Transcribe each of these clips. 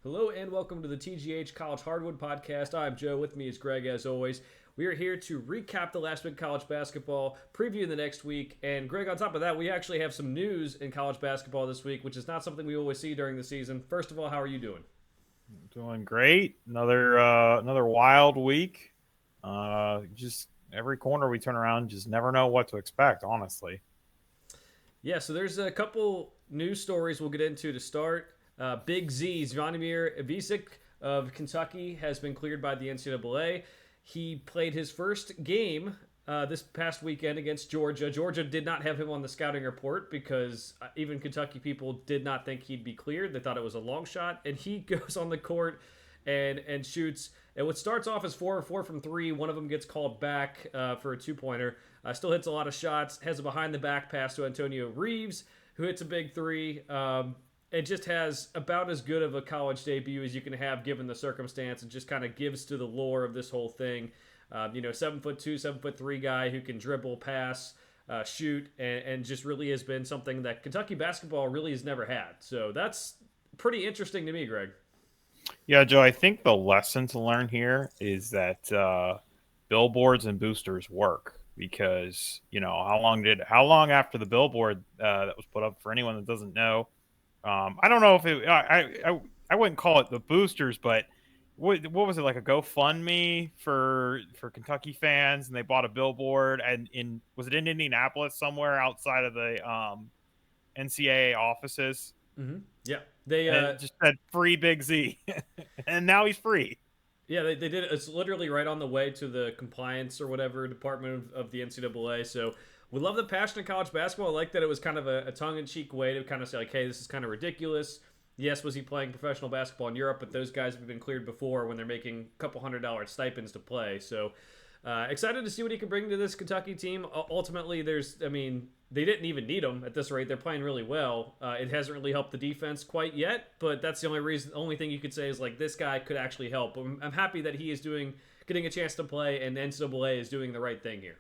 Hello and welcome to the TGH College Hardwood Podcast. I'm Joe. With me is Greg, as always. We are here to recap the last week of college basketball, preview the next week, and Greg, on top of that, we actually have some news in college basketball this week, which is not something we always see during the season. First of all, how are you doing? Doing great. Another wild week. Just every corner we turn around, just never know what to expect. Honestly. Yeah, so there's a couple news stories we'll get into to start. Big Z, Zvonimir Ivisic of Kentucky, has been cleared by the NCAA. He played his first game this past weekend against Georgia. Georgia did not have him on the scouting report because even Kentucky people did not think he'd be cleared. They thought it was a long shot, and he goes on the court and shoots. And what starts off as 4 from three, one of them gets called back for a 2-pointer. Still hits a lot of shots. Has a behind the back pass to Antonio Reeves, who hits a big three. It just has about as good of a college debut as you can have given the circumstance, and just kind of gives to the lore of this whole thing. 7'2", 7'3" guy who can dribble, pass, shoot, and just really has been something that Kentucky basketball really has never had. So that's pretty interesting to me, Greg. Yeah, Joe. I think the lesson to learn here is that billboards and boosters work because how long after the billboard that was put up, for anyone that doesn't know. I don't know if I wouldn't call it the boosters, but what was it, like a GoFundMe for Kentucky fans, and they bought a billboard, and in was it in Indianapolis somewhere outside of the NCAA offices, Mm-hmm. Yeah, they and it just said "Free Big Z," and now he's free. Yeah, they did it. It's literally right on the way to the compliance or whatever department of the NCAA. So we love the passion of college basketball. I like that it was kind of a tongue-in-cheek way to kind of say, like, hey, this is kind of ridiculous. Yes, was he playing professional basketball in Europe? But those guys have been cleared before when they're making a couple $100 stipends to play. So excited to see what he can bring to this Kentucky team. Ultimately, they didn't even need him at this rate. They're playing really well. It hasn't really helped the defense quite yet, but that's the only thing you could say is like this guy could actually help. I'm happy that he is getting a chance to play, and the NCAA is doing the right thing here.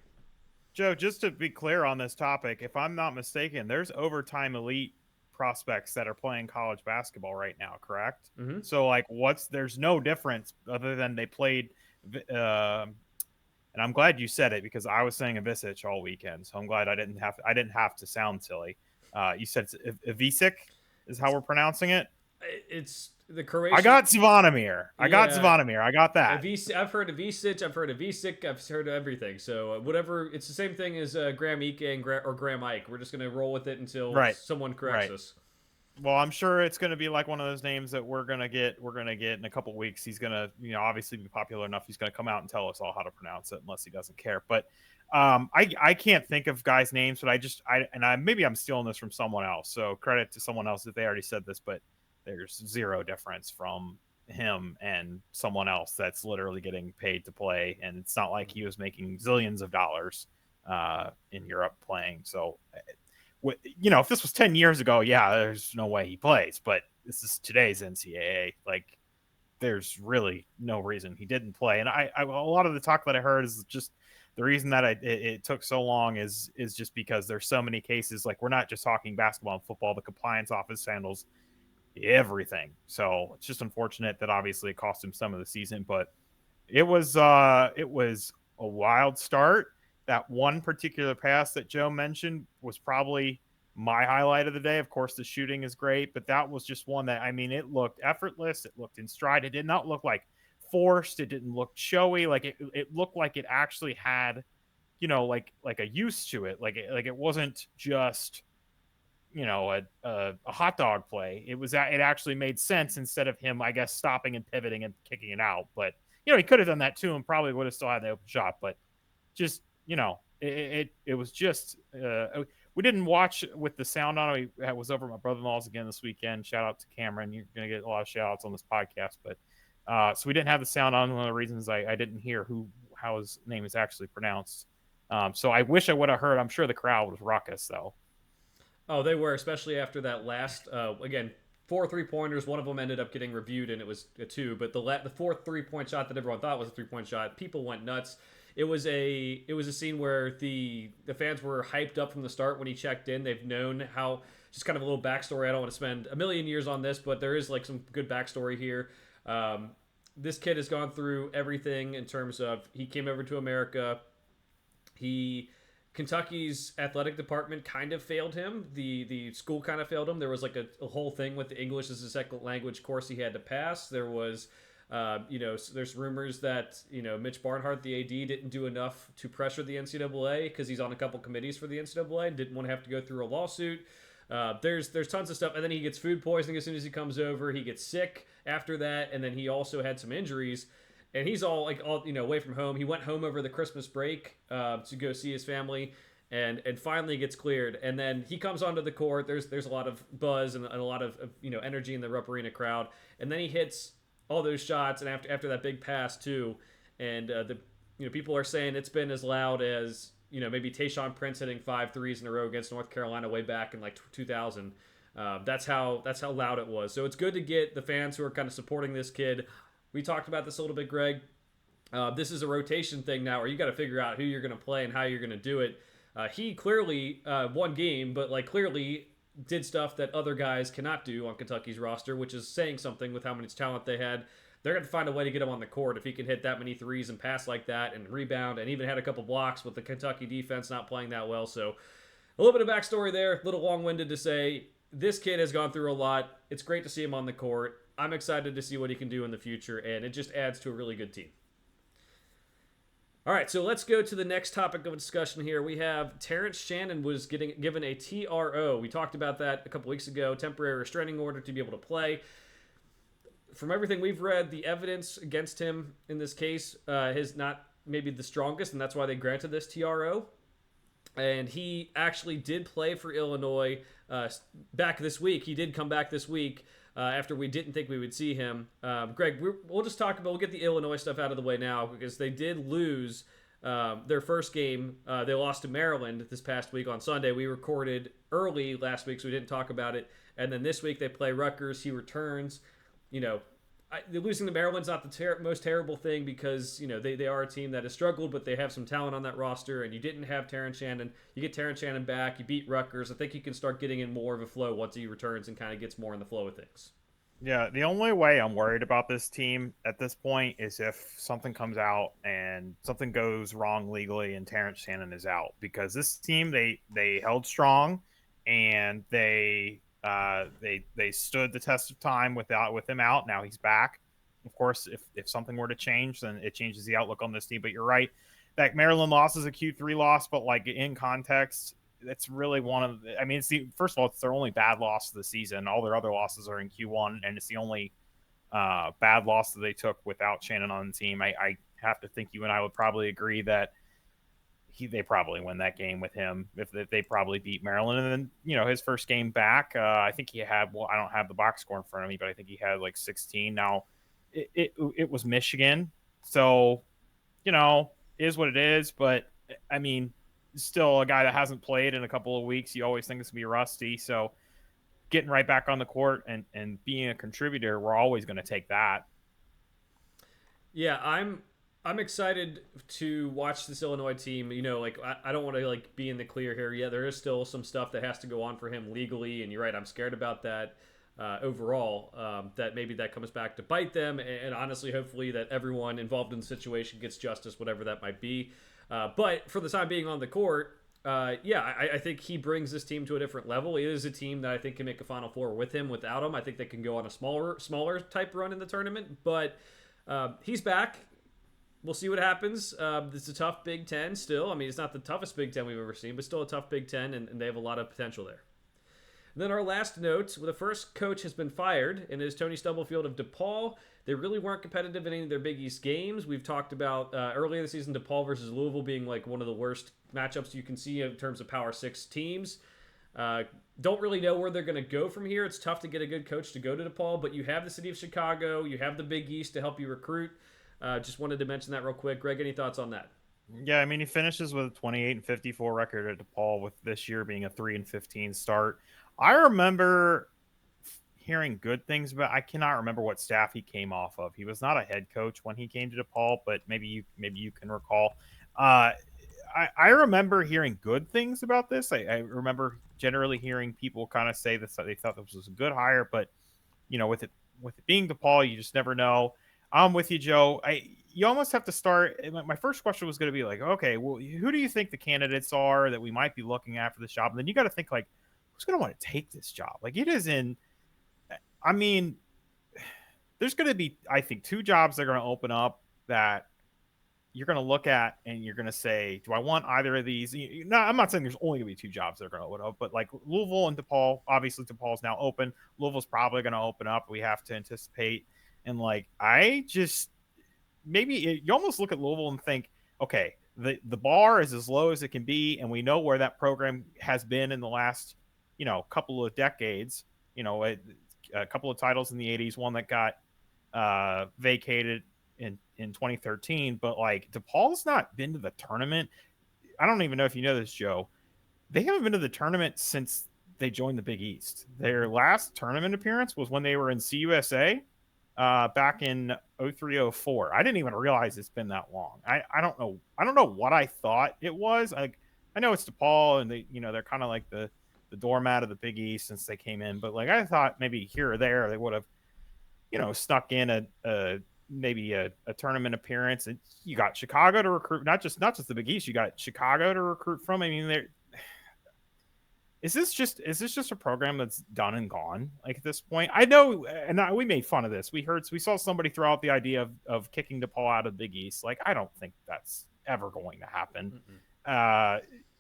Joe, just to be clear on this topic, if I'm not mistaken, there's overtime elite prospects that are playing college basketball right now, correct? Mm-hmm. So, like, there's no difference other than they played. And I'm glad you said it because I was saying Ivisic all weekend, so I'm glad I didn't have to sound silly. You said Ivisic is how we're pronouncing it. It's the I Croatian. got Zvonimir. I got Yeah, Zvonimir. I got that. I've heard of Isic, I've heard of Isic, I've heard of everything. So whatever, it's the same thing as Graham Ike or Graham Ike. We're just gonna roll with it until Right. someone corrects Right. us. Well, I'm sure it's going to be like one of those names that we're going to get. We're going to get in a couple weeks. He's going to, obviously be popular enough. He's going to come out and tell us all how to pronounce it, unless he doesn't care. But I can't think of guys' names, but maybe I'm stealing this from someone else. So credit to someone else if they already said this, but there's zero difference from him and someone else that's literally getting paid to play, and it's not like he was making zillions of dollars in Europe playing. So if this was 10 years ago, yeah, there's no way he plays, but this is today's NCAA. Like, there's really no reason he didn't play. And a lot of the talk that I heard is just the reason that it took so long is just because there's so many cases. Like, we're not just talking basketball and football. The compliance office handles everything. So it's just unfortunate that obviously it cost him some of the season, but it was a wild start. That one particular pass that Joe mentioned was probably my highlight of the day. Of course, the shooting is great, but that was just one that, it looked effortless. It looked in stride. It did not look like forced. It didn't look showy. Like it looked like it actually had, like a use to it. Like it wasn't just a hot dog play. It actually made sense instead of him, I guess, stopping and pivoting and kicking it out. But he could have done that too and probably would have still had the open shot. But just it was just we didn't watch with the sound on. I was over at my brother-in-law's again this weekend. Shout out to Cameron. You're gonna get a lot of shout outs on this podcast, but so we didn't have the sound on. One of the reasons I didn't hear how his name is actually pronounced. So I wish I would have heard. I'm sure the crowd was raucous though. Oh, they were, especially after that last, again, 4 3-pointers. One of them ended up getting reviewed, and it was a two. But the fourth 3-point shot that everyone thought was a 3-point shot, people went nuts. It was a scene where the fans were hyped up from the start when he checked in. They've known how just kind of a little backstory. I don't want to spend a million years on this, but there is like some good backstory here. This kid has gone through everything in terms of he came over to America. He Kentucky's athletic department kind of failed him. The school kind of failed him. There was like a whole thing with the English as a second language course he had to pass. There was, there's rumors that Mitch Barnhart, the AD, didn't do enough to pressure the NCAA because he's on a couple committees for the NCAA and didn't want to have to go through a lawsuit. There's tons of stuff, and then he gets food poisoning as soon as he comes over. He gets sick after that, and then he also had some injuries. And he's all away from home. He went home over the Christmas break to go see his family, and finally gets cleared. And then he comes onto the court. There's a lot of buzz and a lot of energy in the Rupp Arena crowd. And then he hits all those shots, and after that big pass too. And people are saying it's been as loud as maybe Tayshaun Prince hitting 5 threes in a row against North Carolina way back in like 2000. That's how loud it was. So it's good to get the fans who are kind of supporting this kid. We talked about this a little bit, Greg. This is a rotation thing now, where you got to figure out who you're going to play and how you're going to do it. He clearly won game, but clearly did stuff that other guys cannot do on Kentucky's roster, which is saying something with how much talent they had. They're going to find a way to get him on the court if he can hit that many threes and pass like that and rebound, and even had a couple blocks with the Kentucky defense not playing that well. So a little bit of backstory there, a little long-winded to say this kid has gone through a lot. It's great to see him on the court. I'm excited to see what he can do in the future, and it just adds to a really good team. All right, so let's go to the next topic of discussion here. We have Terrence Shannon was given a TRO. We talked about that a couple weeks ago, temporary restraining order to be able to play. From everything we've read, the evidence against him in this case is not maybe the strongest, and that's why they granted this TRO. And he actually did play for Illinois back this week. He did come back this week after we didn't think we would see him. Greg, we'll just talk about, we'll get the Illinois stuff out of the way now, because they did lose their first game. They lost to Maryland this past week on Sunday. We recorded early last week, so we didn't talk about it. And then this week they play Rutgers. He returns. Losing to Maryland's not the most terrible thing, because they are a team that has struggled, but they have some talent on that roster, and you didn't have Terrence Shannon. You get Terrence Shannon back, you beat Rutgers. I think you can start getting in more of a flow once he returns and kind of gets more in the flow of things. Yeah, the only way I'm worried about this team at this point is if something comes out and something goes wrong legally and Terrence Shannon is out, because this team, they held strong, and they stood the test of time with him out. Now he's back. Of course, if something were to change, then it changes the outlook on this team. But you're right, that Maryland loss is a Q3 loss, but in context, it's really one of the, first of all, it's their only bad loss of the season. All their other losses are in Q1, and it's the only bad loss that they took without Shannon on the team. I have to think you and I would probably agree that they probably win that game with him. If they probably beat Maryland. And then his first game back, I think he had, I don't have the box score in front of me, but I think he had 16. Now it was Michigan, so is what it is. But still a guy that hasn't played in a couple of weeks, you always think it's gonna be rusty. So getting right back on the court and being a contributor, we're always going to take that. Yeah, I'm excited to watch this Illinois team. I don't want to be in the clear here. Yeah, there is still some stuff that has to go on for him legally, and you're right. I'm scared about that overall. That maybe that comes back to bite them, and honestly, hopefully, that everyone involved in the situation gets justice, whatever that might be. But for the time being on the court, I think he brings this team to a different level. It is a team that I think can make a Final Four with him. Without him, I think they can go on a smaller type run in the tournament. But he's back. We'll see what happens. It's a tough Big Ten still. It's not the toughest Big Ten we've ever seen, but still a tough Big Ten, and they have a lot of potential there. And then our last note, the first coach has been fired, and it is Tony Stubblefield of DePaul. They really weren't competitive in any of their Big East games. We've talked about earlier this season, DePaul versus Louisville being one of the worst matchups you can see in terms of Power 6 teams. Don't really know where they're going to go from here. It's tough to get a good coach to go to DePaul, but you have the city of Chicago. You have the Big East to help you recruit. Just wanted to mention that real quick. Greg, any thoughts on that? Yeah, he finishes with a 28-54 record at DePaul, with this year being a 3-15 start. I remember hearing good things about. I cannot remember what staff he came off of. He was not a head coach when he came to DePaul, but maybe you can recall. I remember hearing good things about this. I remember generally hearing people kind of say that they thought this was a good hire, but with it being DePaul, you just never know. I'm with you, Joe. You almost have to start. My first question was going to be like, okay, well, who do you think the candidates are that we might be looking at for this job? And then you got to think like, who's going to want to take this job? Like it is in. I mean, there's going to be, I think, two jobs that are going to open up that you're going to look at and you're going to say, do I want either of these? No, I'm not saying there's only going to be two jobs that are going to open up, but like Louisville and DePaul, obviously DePaul's now open. Louisville's probably going to open up. We have to anticipate. And like, you almost look at Louisville and think, okay, the bar is as low as it can be. And we know where that program has been in the last, couple of decades, a couple of titles in the 80s, one that got vacated in 2013, but like DePaul's not been to the tournament. I don't even know if you know this, Joe. They haven't been to the tournament since they joined the Big East. Their last tournament appearance was when they were in CUSA back in 0304. I didn't even realize it's been that long. I don't know. I don't know what I thought it was. I know it's DePaul and they're kind of like the doormat of the Big East since they came in, but like I thought maybe here or there they would have snuck in maybe a tournament appearance, and you got Chicago to recruit, not just the Big East, you got Chicago to recruit from. I mean, is this just a program that's done and gone like at this point? I know, and we made fun of this. We saw somebody throw out the idea of kicking DePaul out of the Big East. Like, I don't think that's ever going to happen.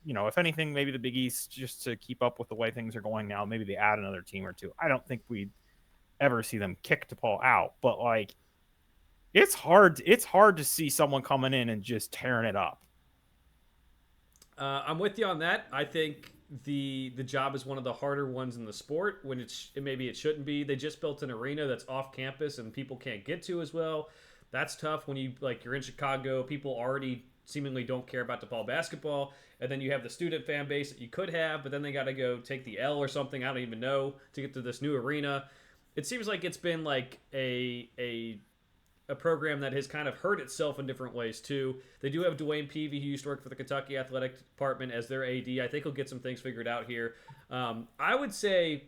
If anything, maybe the Big East, just to keep up with the way things are going now, maybe they add another team or two. I don't think we'd ever see them kick DePaul out, but like, it's hard to see someone coming in and just tearing it up. I'm with you on that. I think the job is one of the harder ones in the sport when maybe it shouldn't be. They just built an arena that's off campus and people can't get to as well. That's tough when you're in Chicago. People already seemingly don't care about DePaul basketball, and then you have the student fan base that you could have, but then they got to go take the L or something. I don't even know to get to this new arena. It seems like it's been like a program that has kind of hurt itself in different ways too. They do have Dwayne Peavy, who used to work for the Kentucky Athletic Department, as their AD. I think he'll get some things figured out here. I would say,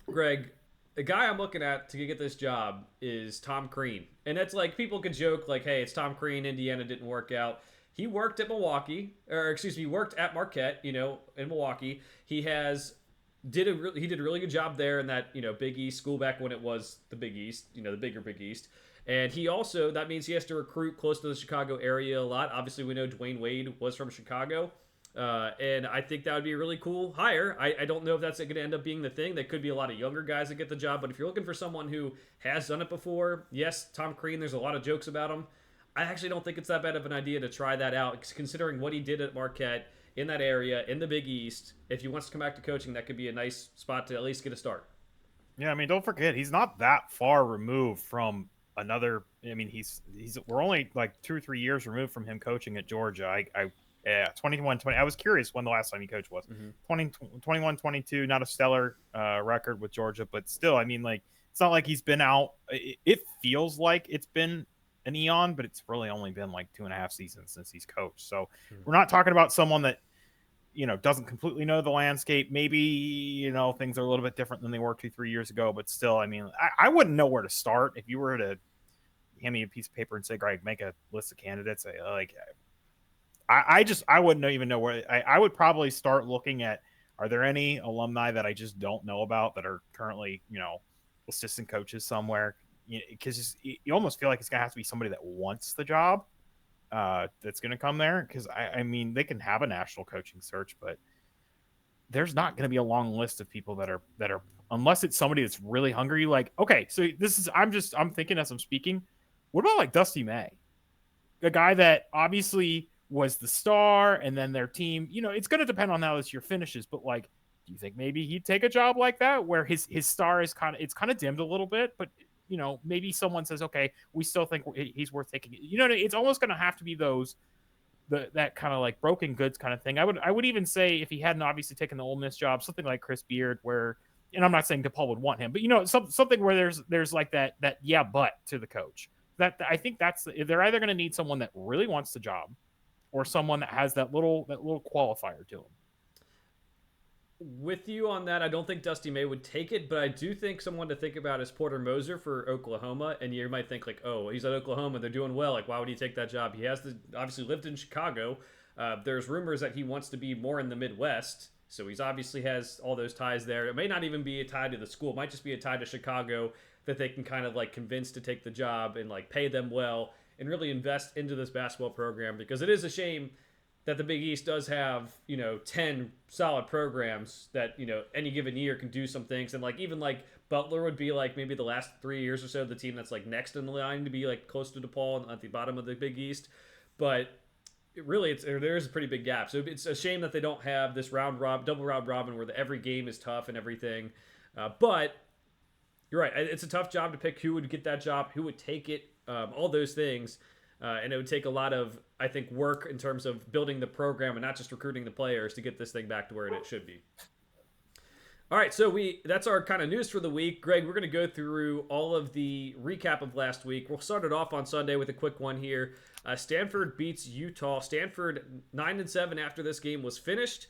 Greg, the guy I'm looking at to get this job is Tom Crean. And that's like, people could joke like, hey, it's Tom Crean, Indiana didn't work out. He worked at he worked at Marquette, in Milwaukee. He did a really good job there in that, Big East school back when it was the Big East, the bigger Big East. And that means he has to recruit close to the Chicago area a lot. Obviously, we know Dwayne Wade was from Chicago. And I think that would be a really cool hire. I don't know if that's going to end up being the thing. There could be a lot of younger guys that get the job. But if you're looking for someone who has done it before, yes, Tom Crean, there's a lot of jokes about him. I actually don't think it's that bad of an idea to try that out, considering what he did at Marquette in that area, in the Big East. If he wants to come back to coaching, that could be a nice spot to at least get a start. Yeah, I mean, don't forget, he's not that far removed from another. I mean, we're only like 2 or 3 years removed from him coaching at Georgia. 21, 20. I was curious when the last time he coached was. 21, 22. Not a stellar record with Georgia, but still, I mean, like, it's not like he's been out. It feels like it's been an eon, but it's really only been like 2.5 seasons since he's coached. So we're not talking about someone that doesn't completely know the landscape. Maybe things are a little bit different than they were 2-3 years ago, but still, I mean, I wouldn't know where to start if you were to hand me a piece of paper and say, Greg, make a list of candidates. I wouldn't even know where. I would probably start looking at, are there any alumni that I just don't know about that are currently assistant coaches somewhere? Because you almost feel like it's gonna have to be somebody that wants the job that's gonna come there. Because I mean, they can have a national coaching search, but there's not going to be a long list of people that are unless it's somebody that's really hungry. Like, okay, so I'm thinking as I'm speaking, what about like Dusty May, a guy that obviously was the star, and then their team, it's going to depend on how this year finishes, but like, do you think maybe he'd take a job like that where his star is kind of dimmed a little bit, but maybe someone says, okay, we still think he's worth taking. It's almost going to have to be that kind of like broken goods kind of thing. I would even say, if he hadn't obviously taken the Ole Miss job, something like Chris Beard, where, and I'm not saying DePaul would want him, but something where there's like that yeah, but to the coach. That I think they're either going to need someone that really wants the job, or someone that has that little qualifier to him. With you on that, I don't think Dusty May would take it, but I do think someone to think about is Porter Moser for Oklahoma. And you might think like, oh, he's at Oklahoma, they're doing well. Like, why would he take that job? He has obviously lived in Chicago. There's rumors that he wants to be more in the Midwest, so he's obviously has all those ties there. It may not even be a tie to the school; it might just be a tie to Chicago that they can kind of like convince to take the job and like pay them well and really invest into this basketball program, because it is a shame that the Big East does have, 10 solid programs that, any given year can do some things. And like, even like Butler would be like maybe the last 3 years or so, the team that's like next in the line to be like close to DePaul and at the bottom of the Big East. But there is a pretty big gap. So it's a shame that they don't have this double round robin where every game is tough and everything. But you're right. It's a tough job to pick who would get that job, who would take it, all those things. And it would take a lot of, I think, work in terms of building the program and not just recruiting the players to get this thing back to where it should be. All right, so that's our kind of news for the week. Greg, we're going to go through all of the recap of last week. We'll start it off on Sunday with a quick one here. Stanford beats Utah. Stanford 9-7 after this game was finished.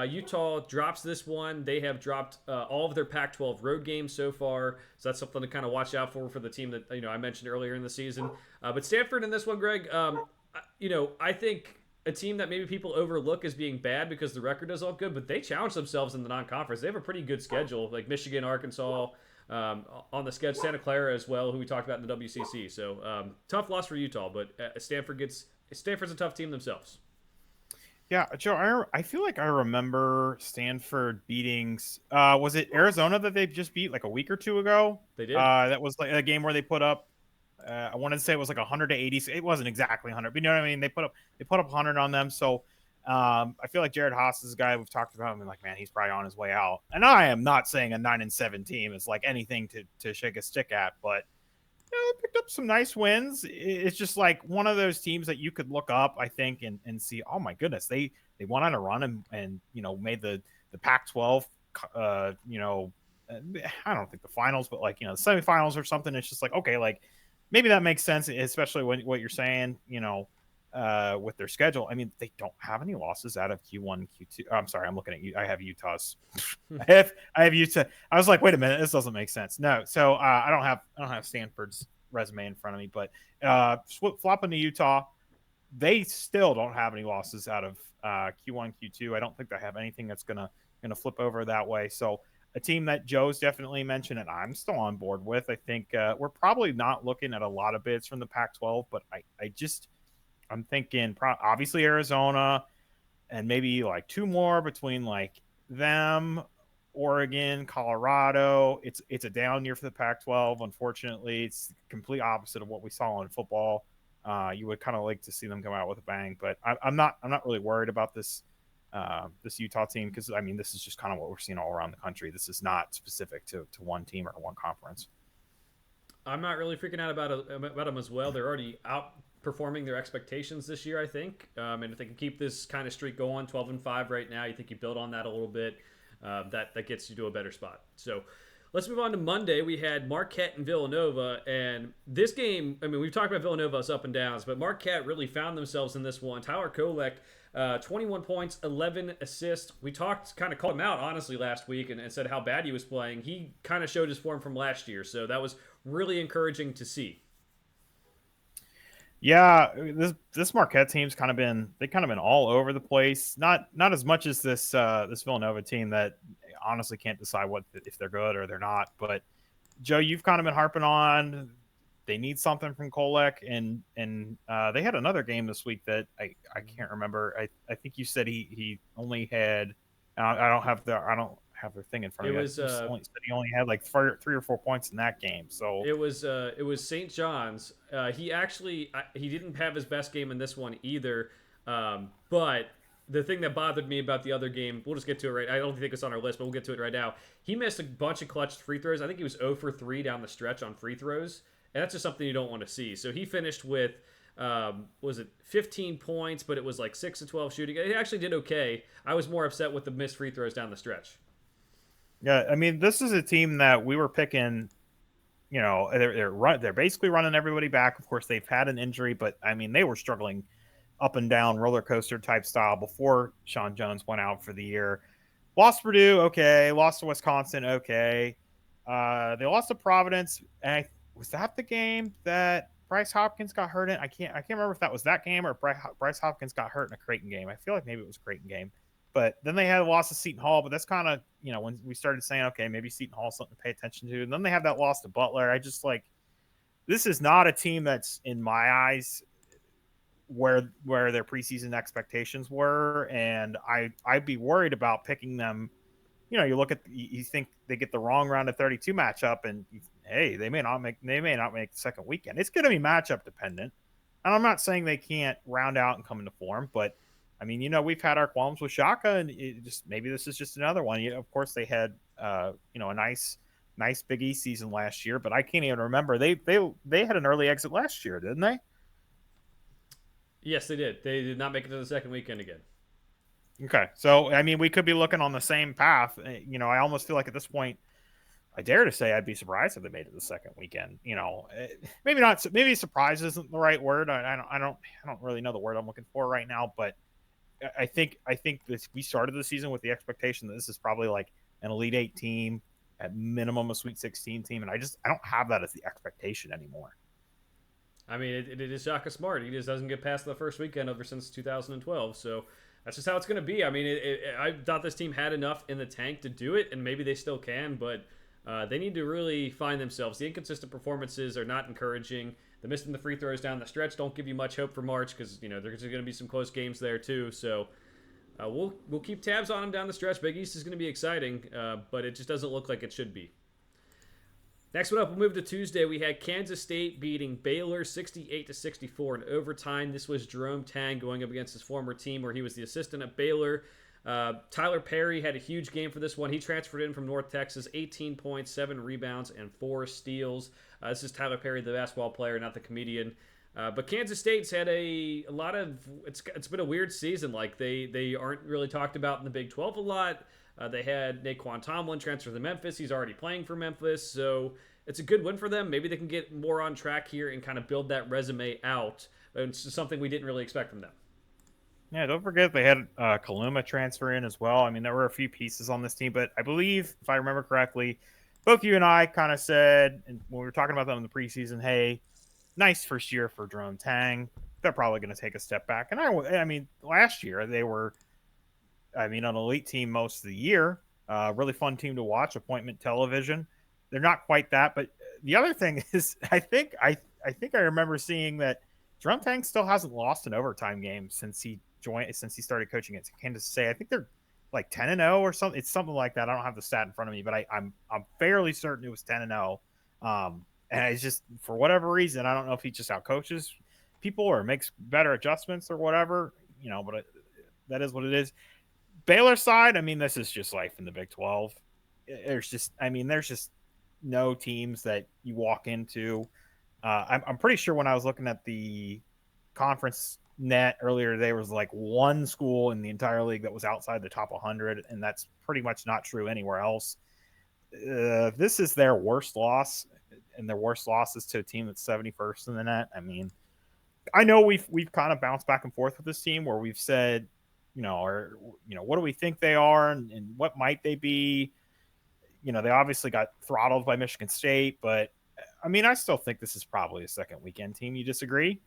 Utah drops this one. They have dropped all of their Pac-12 road games so far, so that's something to kind of watch out for the team that I mentioned earlier in the season. But Stanford in this one, Greg, I think a team that maybe people overlook as being bad because the record is all good, but they challenge themselves in the non-conference. They have a pretty good schedule, like Michigan, Arkansas, on the schedule, Santa Clara as well, who we talked about in the WCC. So tough loss for Utah, but Stanford's a tough team themselves. Yeah, Joe, I feel like I remember Stanford beatings. Was it Arizona that they just beat like a week or two ago? They did. That was like a game where they put up. I wanted to say it was like 100 to 80. It wasn't exactly 100, but you know what I mean. They put up 100 on them. So I feel like Jared Haas is a guy we've talked about. I'm like, man, he's probably on his way out. And I am not saying a 9-7 team is like anything to shake a stick at, but they picked up some nice wins. It's just like one of those teams that you could look up, I think, and see, oh my goodness, they went on a run and made the Pac-12, I don't think the finals, but like, the semifinals or something. It's just like, okay, like maybe that makes sense, especially when what you're saying, with their schedule. I mean, they don't have any losses out of Q1, Q2. I'm sorry, I'm looking at you. I have Utah's. I have Utah. I was like, wait a minute, this doesn't make sense. No, so I don't have Stanford's resume in front of me, but flopping to Utah, they still don't have any losses out of Q1, Q2. I don't think they have anything that's gonna flip over that way. So a team that Joe's definitely mentioned and I'm still on board with. I think we're probably not looking at a lot of bids from the Pac-12, but I'm thinking obviously Arizona and maybe like two more between like them, Oregon, Colorado. It's a down year for the Pac-12. Unfortunately, it's the complete opposite of what we saw in football. You would kind of like to see them come out with a bang, but I'm not really worried about this Utah team because I mean this is just kind of what we're seeing all around the country. This is not specific to one team or one conference. I'm not really freaking out about them as well. They're already outperforming their expectations this year, I think. And if they can keep this kind of streak going, 12-5 right now, you think you build on that a little bit. That gets you to a better spot. So let's move on to Monday. We had Marquette and Villanova, and this game, I mean, we've talked about Villanova's up and downs, but Marquette really found themselves in this one. Tyler Kolek, 21 points, 11 assists. We called him out, honestly, last week and said how bad he was playing. He kind of showed his form from last year, so that was really encouraging to see. Yeah, this Marquette team's kind of been all over the place. Not as much as this Villanova team that honestly can't decide if they're good or they're not. But Joe, you've kind of been harping on they need something from Kolek, and they had another game this week that I can't remember. I think you said he only had. I don't have their thing in front of me. He only had like 3 or 4 points in that game. So it was St. John's. He didn't have his best game in this one either. But the thing that bothered me about the other game, we'll just get to it right. I don't think it's on our list, but we'll get to it right now. He missed a bunch of clutch free throws. I think he was 0 for 3 down the stretch on free throws, and that's just something you don't want to see. So he finished with 15 points, but it was like 6 to 12 shooting. He actually did okay. I was more upset with the missed free throws down the stretch. Yeah, I mean, this is a team that we were picking. They're basically running everybody back. Of course, they've had an injury, but I mean, they were struggling up and down roller coaster type style before Sean Jones went out for the year. Lost to Purdue, okay. Lost to Wisconsin, okay. They lost to Providence, and was that the game that Bryce Hopkins got hurt in? I can't remember if that was that game or Bryce Hopkins got hurt in a Creighton game. I feel like maybe it was a Creighton game. But then they had a loss to Seton Hall, but that's kind of, when we started saying, okay, maybe Seton Hall's something to pay attention to. And then they have that loss to Butler. I just this is not a team that's, in my eyes, where their preseason expectations were, and I'd be worried about picking them. You look at you think they get the wrong round of 32 matchup, and hey, they may not make the second weekend. It's going to be matchup dependent, and I'm not saying they can't round out and come into form, but I mean, we've had our qualms with Shaka, and maybe this is just another one. Of course, they had a nice Big East season last year, but I can't even remember. They had an early exit last year, didn't they? Yes, they did. They did not make it to the second weekend again. Okay, so I mean, we could be looking on the same path. I almost feel like at this point, I dare to say I'd be surprised if they made it the second weekend. Maybe not. Maybe surprise isn't the right word. I don't really know the word I'm looking for right now. But I think this, we started the season with the expectation that this is probably like an Elite Eight team, at minimum a Sweet 16 team, and I don't have that as the expectation anymore. I mean, it is Shaka Smart. He just doesn't get past the first weekend ever since 2012. So that's just how it's going to be. I mean, I thought this team had enough in the tank to do it, and maybe they still can, but they need to really find themselves. The inconsistent performances are not encouraging. The missing the free throws down the stretch don't give you much hope for March because there's going to be some close games there too. So we'll keep tabs on them down the stretch. Big East is going to be exciting, but it just doesn't look like it should be. Next one up, we'll move to Tuesday. We had Kansas State beating Baylor 68-64 in overtime. This was Jerome Tang going up against his former team where he was the assistant at Baylor. Tyler Perry had a huge game for this one. He transferred in from North Texas, 18 points, 7 rebounds, and 4 steals. This is Tyler Perry, the basketball player, not the comedian. But Kansas State's had a lot of it's been a weird season. Like they aren't really talked about in the Big 12 a lot. They had Naquan Tomlin transfer to Memphis. He's already playing for Memphis, so it's a good win for them. Maybe they can get more on track here and kind of build that resume out. It's something we didn't really expect from them. Yeah, don't forget they had Kaluma transfer in as well. I mean, there were a few pieces on this team, but I believe, if I remember correctly, both you and I kind of said, and when we were talking about them in the preseason, hey, nice first year for Jerome Tang. They're probably going to take a step back. And I mean, last year they were, an elite team most of the year. Really fun team to watch. Appointment television. They're not quite that, but the other thing is, I think I remember seeing that Jerome Tang still hasn't lost an overtime game since he started coaching at Kansas State. I think they're like 10-0 or something. It's something like that. I don't have the stat in front of me, but I'm fairly certain it was 10-0. And it's just, for whatever reason, I don't know if he just outcoaches people or makes better adjustments or whatever, but that is what it is. Baylor side, I mean, this is just life in the Big 12. There's just no teams that you walk into. I'm pretty sure when I was looking at the conference net earlier, there was like one school in the entire league that was outside the top 100, and that's pretty much not true anywhere else. This is their worst loss, and their worst loss is to a team that's 71st in the net. I mean, I know we've kind of bounced back and forth with this team where we've said, what do we think they are and what might they be? They obviously got throttled by Michigan State, but I mean, I still think this is probably a second weekend team. You disagree?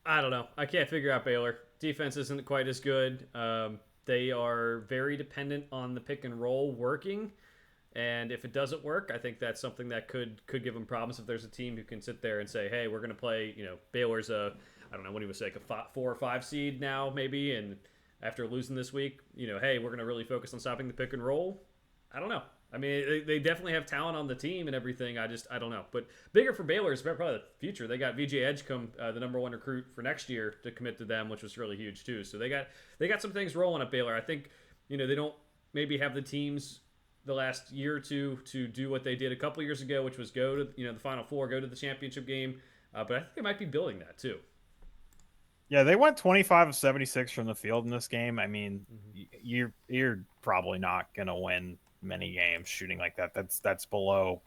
I don't know. I can't figure out Baylor. Defense isn't quite as good. They are very dependent on the pick and roll working. And if it doesn't work, I think that's something that could give them problems. If there's a team who can sit there and say, hey, we're going to play, Baylor's I don't know, what do you say, like a 4 or 5 seed now maybe, and after losing this week, hey, we're going to really focus on stopping the pick and roll. I don't know. I mean, they definitely have talent on the team and everything. I don't know. But bigger for Baylor is probably the future. They got VJ Edgecombe, the number 1 recruit for next year, to commit to them, which was really huge too. So they got some things rolling at Baylor. I think they don't maybe have the teams the last year or two to do what they did a couple years ago, which was go to the Final Four, go to the championship game. But I think they might be building that too. Yeah, they went 25 of 76 from the field in this game. I mean, you're probably not going to win many games shooting like that. That's below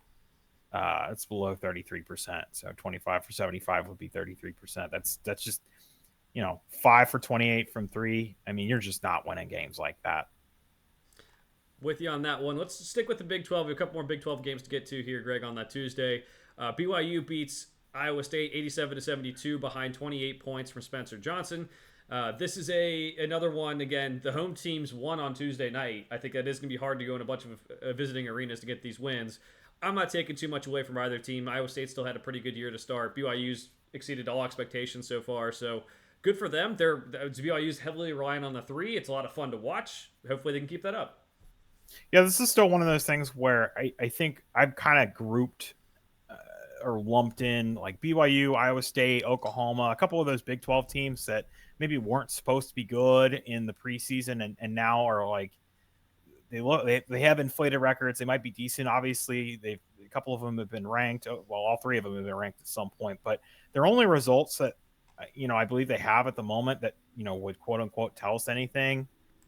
It's below 33%. So 25 for 75 would be 33%. That's just 5 for 28 from three. I mean, you're just not winning games like that. With you on that one. Let's stick with the Big 12. We have a couple more Big 12 games to get to here, Greg, on that Tuesday. BYU beats Iowa State 87-72 behind 28 points from Spencer Johnson. This is another one. Again, the home teams won on Tuesday night. I think that is going to be hard to go in a bunch of visiting arenas to get these wins. I'm not taking too much away from either team. Iowa State still had a pretty good year to start. BYU's exceeded all expectations so far, so good for them. BYU's heavily relying on the three. It's a lot of fun to watch. Hopefully they can keep that up. Yeah, this is still one of those things where I think I've kind of grouped or lumped in like BYU, Iowa State, Oklahoma, a couple of those Big 12 teams that maybe weren't supposed to be good in the preseason and now are like they have inflated records. They might be decent. Obviously, a couple of them have been ranked. Well, all three of them have been ranked at some point, but they're only results that I believe they have at the moment that would quote unquote tell us anything.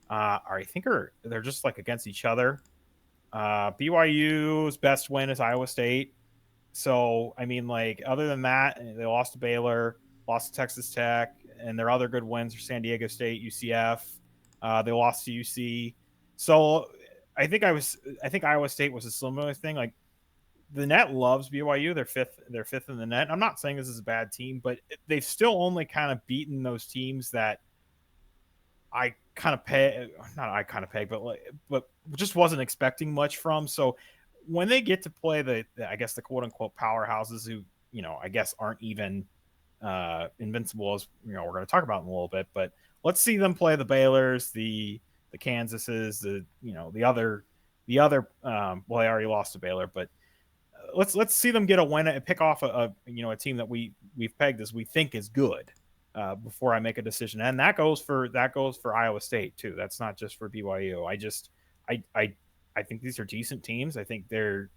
I think they're just like against each other. BYU's best win is Iowa State. So, I mean, like, other than that, they lost to Baylor, lost to Texas Tech, and their other good wins are San Diego State, UCF. They lost to UC. So, I think Iowa State was a similar thing. Like, the net loves BYU. They're fifth in the net. I'm not saying this is a bad team, but they've still only kind of beaten those teams that I kind of peg, not I kind of peg, but just wasn't expecting much from. So when they get to play the I guess the quote unquote powerhouses who I guess aren't even invincible, as we're going to talk about in a little bit, but let's see them play the Baylors, the Kansases, the other well, they already lost to Baylor, but let's see them get a win and pick off a team that we've pegged as we think is good. Before I make a decision, and that goes for Iowa State too. That's not just for BYU. I think these are decent teams. I think they're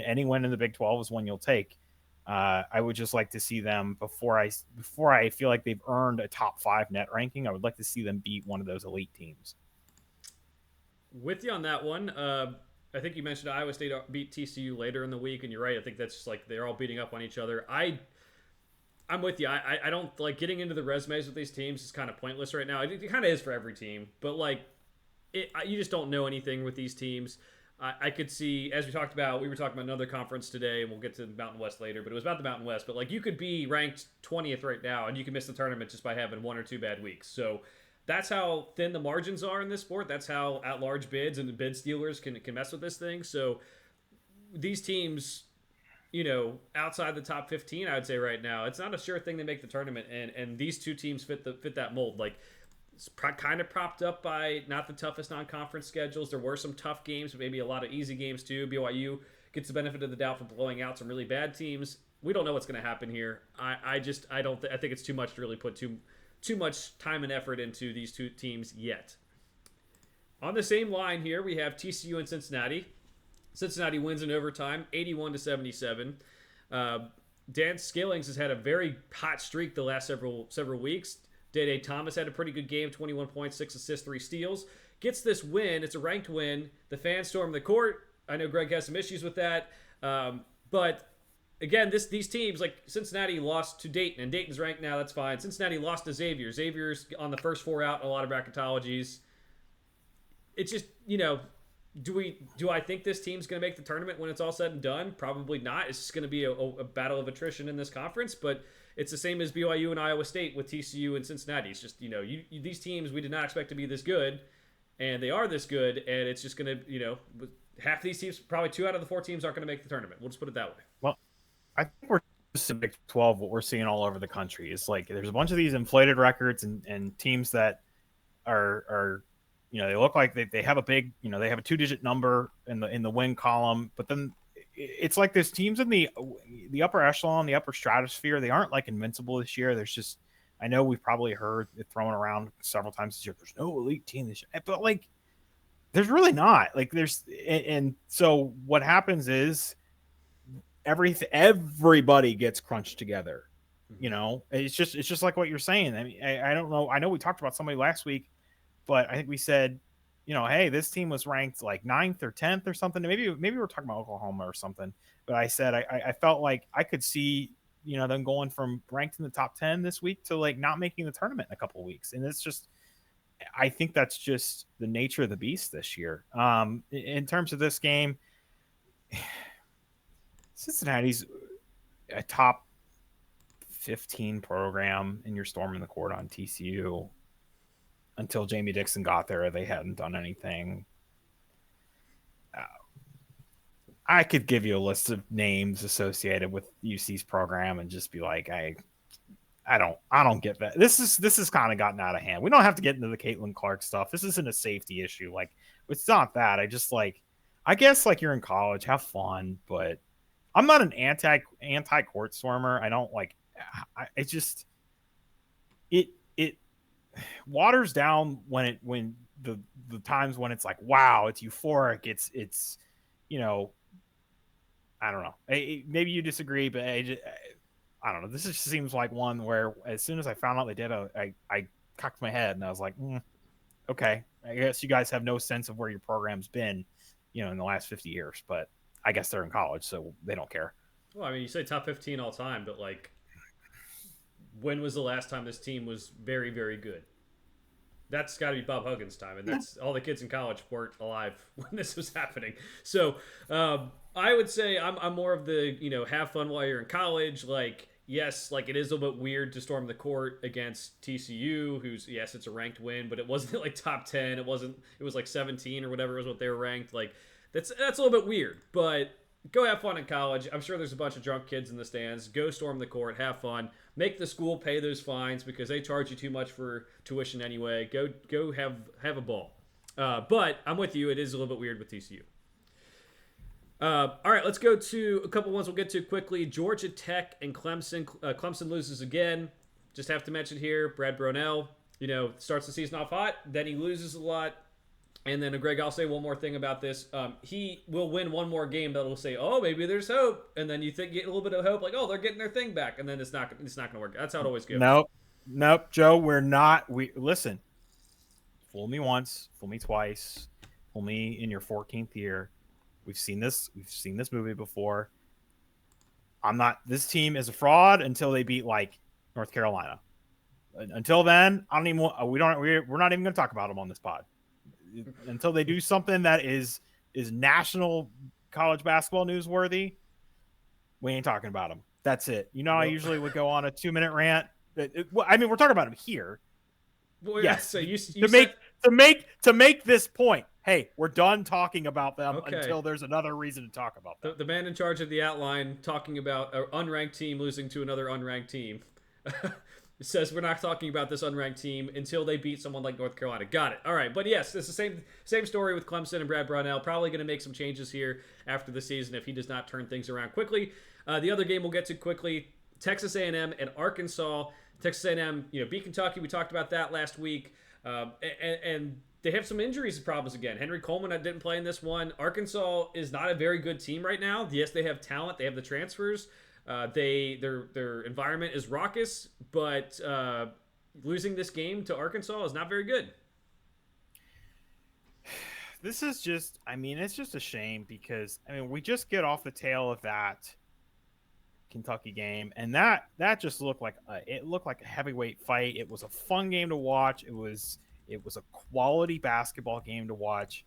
any win in the Big 12 is one you'll take. I would just like to see them before I feel like they've earned a top 5 net ranking. I would like to see them beat one of those elite teams. With you on that one. I think you mentioned Iowa State beat TCU later in the week, and you're right. I think that's just like they're all beating up on each other. I'm with you. I don't like getting into the resumes with these teams is kind of pointless right now. It kind of is for every team, but like you just don't know anything with these teams. I could see, as we talked about, we were talking about another conference today, and we'll get to the Mountain West later, but it was about the Mountain West. But like you could be ranked 20th right now, and you can miss the tournament just by having 1 or 2 bad weeks. So that's how thin the margins are in this sport. That's how at-large bids and the bid stealers can mess with this thing. So these teams, outside the top 15, I would say right now, it's not a sure thing to make the tournament, and these two teams fit that mold. Like, it's kind of propped up by not the toughest non-conference schedules. There were some tough games, but maybe a lot of easy games too. BYU gets the benefit of the doubt for blowing out some really bad teams. We don't know what's going to happen here. I think it's too much to really put too much time and effort into these two teams yet. On the same line here, we have TCU and Cincinnati. Cincinnati wins in overtime, 81-77. Dan Skillings has had a very hot streak the last several weeks. Day Thomas had a pretty good game, 21 points, 6 assists, 3 steals. Gets this win. It's a ranked win. The fans storm the court. I know Greg has some issues with that. But again, these teams, like Cincinnati lost to Dayton, and Dayton's ranked now. That's fine. Cincinnati lost to Xavier. Xavier's on the first 4 out in a lot of bracketologies. It's just, do I think this team's going to make the tournament when it's all said and done? Probably not. It's just going to be a battle of attrition in this conference, but it's the same as BYU and Iowa State with TCU and Cincinnati. It's just, these teams we did not expect to be this good, and they are this good, and it's just going to, half of these teams, probably 2 out of the 4 teams aren't going to make the tournament. We'll just put it that way. Well, I think we're just in Big 12, what we're seeing all over the country is like there's a bunch of these inflated records and teams that are they look like they have a big, they have a 2-digit number in the win column, but then it's like there's teams in the upper echelon, the upper stratosphere. They aren't like invincible this year. There's just, I know we've probably heard it thrown around several times this year. There's no elite team this year, but like there's really not. Like and so what happens is everybody gets crunched together. It's just like what you're saying. I mean, I don't know. I know we talked about somebody last week, but I think we said hey, this team was ranked like 9th or 10th or something. Maybe we're talking about Oklahoma or something. But I said I felt like I could see them going from ranked in the top 10 this week to like not making the tournament in a couple of weeks, and it's just I think that's just the nature of the beast this year. In terms of this game, Cincinnati's a top 15 program, and you're storming the court on TCU. Until Jamie Dixon got there, they hadn't done anything. I could give you a list of names associated with UC's program and just be like, I don't get that. This is kind of gotten out of hand. We don't have to get into the Caitlin Clark stuff. This isn't a safety issue. Like, it's not that. I guess like you're in college, have fun, but I'm not an anti court stormer. I don't like. It just it waters down when the times when it's like, wow, it's euphoric. It's you know I don't know. Maybe you disagree, but I don't know. This just seems like one where as soon as I found out they did, I cocked my head and I was like, okay, I guess you guys have no sense of where your program's been, in the last 50 years. But I guess they're in college, so they don't care. Well, I mean, you say top 15 all time, but like, when was the last time this team was very, very good? That's got to be Bob Huggins' time, and that's all the kids in college weren't alive when this was happening. So I would say I'm more of the have fun while you're in college. Like, yes, like it is a little bit weird to storm the court against TCU, who's yes, it's a ranked win, but it wasn't like top 10. It wasn't. It was like 17 or whatever was what they were ranked. Like that's a little bit weird, but go have fun in college. I'm sure there's a bunch of drunk kids in the stands. Go storm the court, have fun. Make the school pay those fines because they charge you too much for tuition anyway. Go have a ball. But I'm with you. It is a little bit weird with TCU. All right, let's go to a couple ones we'll get to quickly. Georgia Tech and Clemson. Clemson loses again. Just have to mention here, Brad Brownell, starts the season off hot. Then he loses a lot. And then, Greg, I'll say one more thing about this. He will win one more game that'll say, "Oh, maybe there's hope," and then you get a little bit of hope, like, "Oh, they're getting their thing back," and then it's not going to work. That's how it always goes. Nope, Joe. We're not. We listen. Fool me once, fool me twice, fool me in your 14th year. We've seen this. We've seen this movie before. I'm not. This team is a fraud until they beat like North Carolina. Until then, I don't even. We're not even going to talk about them on this pod. Until they do something that is national college basketball newsworthy, we ain't talking about them. That's it. I usually would go on a 2-minute rant. I mean, we're talking about them here. Well, yes. So to make this point. Hey, we're done talking about them until there's another reason to talk about them. The man in charge of the outline talking about an unranked team losing to another unranked team. Says we're not talking about this unranked team until they beat someone like North Carolina. Got it. All right. But yes, it's the same story with Clemson and Brad Brownell. Probably going to make some changes here after the season if he does not turn things around quickly. The other game we'll get to quickly, Texas A&M and Arkansas. Texas A&M, beat Kentucky. We talked about that last week. And they have some injuries and problems again. Henry Coleman didn't play in this one. Arkansas is not a very good team right now. Yes, they have talent. They have the transfers. Their environment is raucous, but losing this game to Arkansas is not very good. This is just, it's just a shame because we just get off the tail of that Kentucky game, and that just looked like a heavyweight fight. It was a fun game to watch. It was a quality basketball game to watch.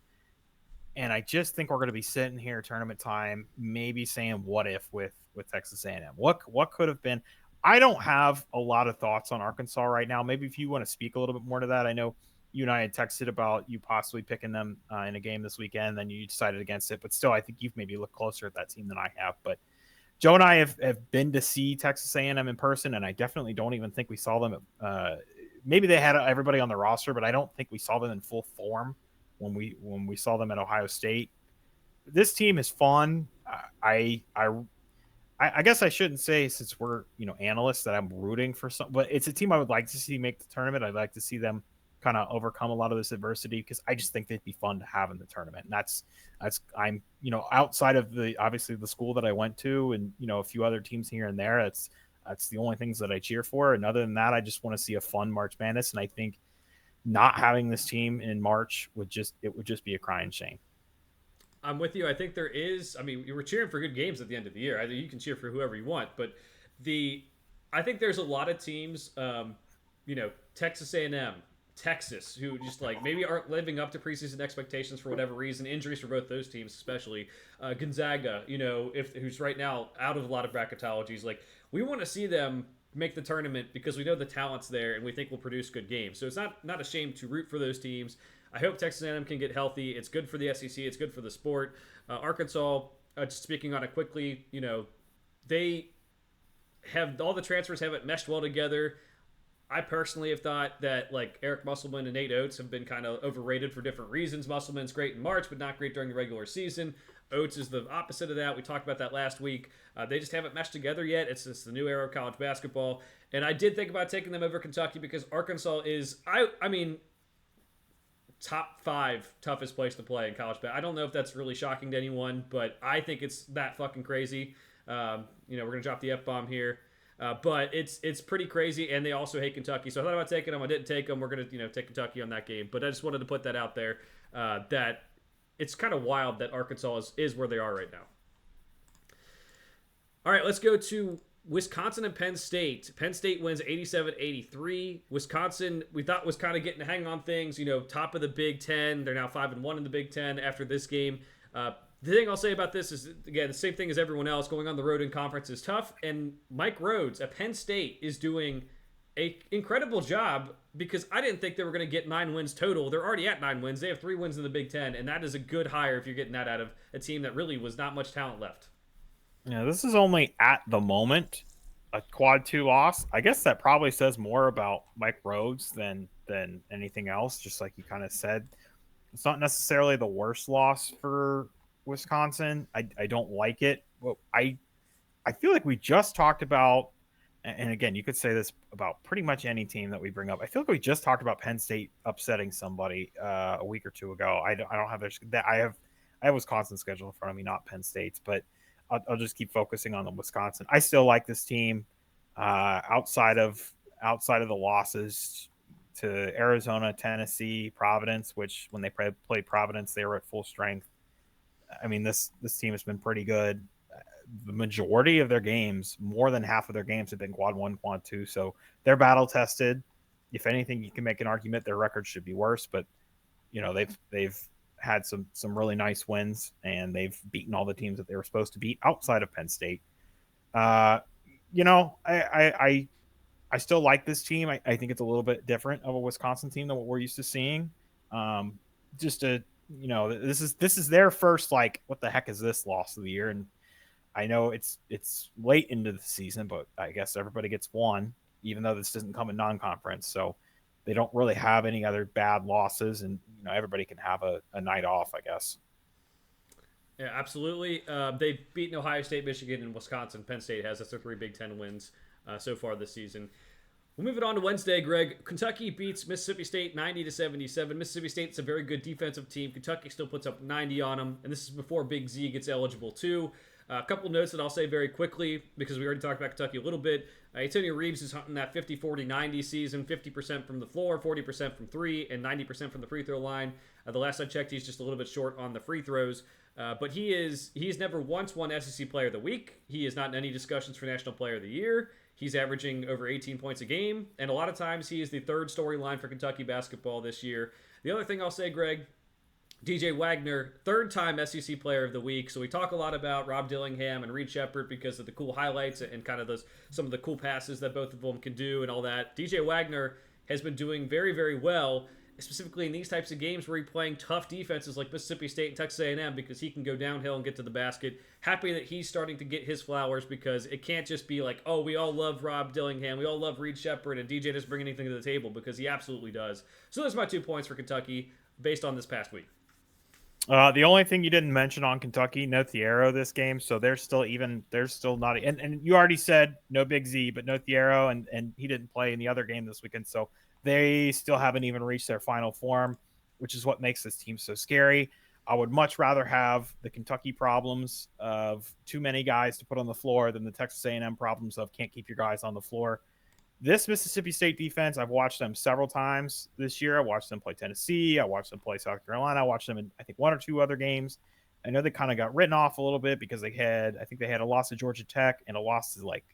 And I just think we're going to be sitting here tournament time, maybe saying what if with Texas A&M. What could have been? I don't have a lot of thoughts on Arkansas right now. Maybe if you want to speak a little bit more to that. I know you and I had texted about you possibly picking them in a game this weekend, then you decided against it. But still, I think you've maybe looked closer at that team than I have. But Joe and I have been to see Texas A&M in person, and I definitely don't even think we saw them. Maybe they had everybody on the roster, but I don't think we saw them in full form when we saw them at Ohio State. This team is fun. I guess I shouldn't say, since we're analysts, that I'm rooting for some, but it's a team I would like to see make the tournament. I'd like to see them kind of overcome a lot of this adversity because I just think they'd be fun to have in the tournament. And that's I'm outside of obviously the school that I went to and a few other teams here and there. That's the only things that I cheer for. And other than that, I just want to see a fun March Madness. And I think not having this team in March would just be a crying shame. I'm with you. I think there is. I mean, you were cheering for good games at the end of the year. Either you can cheer for whoever you want, but the I think there's a lot of teams, Texas A&M, Texas, who just like maybe aren't living up to preseason expectations for whatever reason. Injuries for both those teams, especially Gonzaga. If who's right now out of a lot of bracketologies. Like we want to see them make the tournament because we know the talent's there and we think we'll produce good games. So it's not a shame to root for those teams. I hope Texas A&M can get healthy. It's good for the SEC. It's good for the sport. Arkansas, just speaking on it quickly, they have all the transfers haven't meshed well together. I personally have thought that like Eric Musselman and Nate Oates have been kind of overrated for different reasons. Musselman's great in March, but not great during the regular season. Oates is the opposite of that. We talked about that last week. They just haven't meshed together yet. It's just the new era of college basketball. And I did think about taking them over Kentucky because Arkansas is, I mean, top 5 toughest place to play in college basketball. I don't know if that's really shocking to anyone, but I think it's that fucking crazy. We're gonna drop the F bomb here, but it's pretty crazy, and they also hate Kentucky. So I thought about taking them. I didn't take them. We're gonna take Kentucky on that game, but I just wanted to put that out there. That it's kind of wild that Arkansas is where they are right now. All right, let's go to Wisconsin and Penn State. Penn State wins 87-83. Wisconsin, we thought was kind of getting a hang on things, top of the Big Ten. They're now 5-1 in the Big Ten after this game. The thing I'll say about this is, again, the same thing as everyone else. Going on the road in conference is tough, and Mike Rhodes at Penn State is doing an incredible job because I didn't think they were going to get 9 wins total. They're already at 9 wins. They have 3 wins in the Big Ten, and that is a good hire if you're getting that out of a team that really was not much talent left. Yeah, this is only at the moment a quad 2 loss. I guess that probably says more about Mike Rhodes than anything else. Just like you kind of said, it's not necessarily the worst loss for Wisconsin. I don't like it. Well, I feel like we just talked about, and again, you could say this about pretty much any team that we bring up. I feel like we just talked about Penn State upsetting somebody a week or two ago. I don't have that. I have Wisconsin's schedule in front of me, not Penn State's, but I'll just keep focusing on the Wisconsin. I still like this team outside of the losses to Arizona, Tennessee, Providence, which when they played Providence, they were at full strength. I mean, this team has been pretty good. The majority of their games, more than half of their games, have been quad 1, quad 2. So they're battle tested. If anything, you can make an argument their record should be worse, but they've had some really nice wins, and they've beaten all the teams that they were supposed to beat outside of Penn State. I still like this team. I think it's a little bit different of a Wisconsin team than what we're used to seeing. This is their first, like, what the heck is this loss of the year? And I know it's late into the season, but I guess everybody gets one, even though this doesn't come in non-conference. So they don't really have any other bad losses, and everybody can have a night off, I guess. Yeah, absolutely. They've beaten Ohio State, Michigan, and Wisconsin. Penn State has. That's their 3 Big Ten wins so far this season. We'll move it on to Wednesday, Greg. Kentucky beats Mississippi State 90-77. Mississippi State's a very good defensive team. Kentucky still puts up 90 on them, and this is before Big Z gets eligible too. A couple notes that I'll say very quickly because we already talked about Kentucky a little bit. Antonio Reeves is hunting that 50-40-90 season, 50% from the floor, 40% from 3, and 90% from the free throw line. The last I checked, he's just a little bit short on the free throws. But he's never once won SEC Player of the Week. He is not in any discussions for National Player of the Year. He's averaging over 18 points a game, and a lot of times he is the third storyline for Kentucky basketball this year. The other thing I'll say, Greg, DJ Wagner, 3rd time SEC Player of the Week. So we talk a lot about Rob Dillingham and Reed Sheppard because of the cool highlights and kind of some of the cool passes that both of them can do and all that. DJ Wagner has been doing very, very well, specifically in these types of games where he's playing tough defenses like Mississippi State and Texas A&M because he can go downhill and get to the basket. Happy that he's starting to get his flowers because it can't just be like, oh, we all love Rob Dillingham, we all love Reed Sheppard, and DJ doesn't bring anything to the table because he absolutely does. So those are my 2 points for Kentucky based on this past week. The only thing you didn't mention on Kentucky, no Thiero this game, so they're still not. And you already said no Big Z, but no Thiero, and he didn't play in the other game this weekend, so they still haven't even reached their final form, which is what makes this team so scary. I would much rather have the Kentucky problems of too many guys to put on the floor than the Texas A&M problems of can't keep your guys on the floor. This Mississippi State defense, I've watched them several times this year. I watched them play Tennessee. I watched them play South Carolina. I watched them in, I think, one or two other games. I know they kind of got written off a little bit because I think they had a loss to Georgia Tech and a loss to like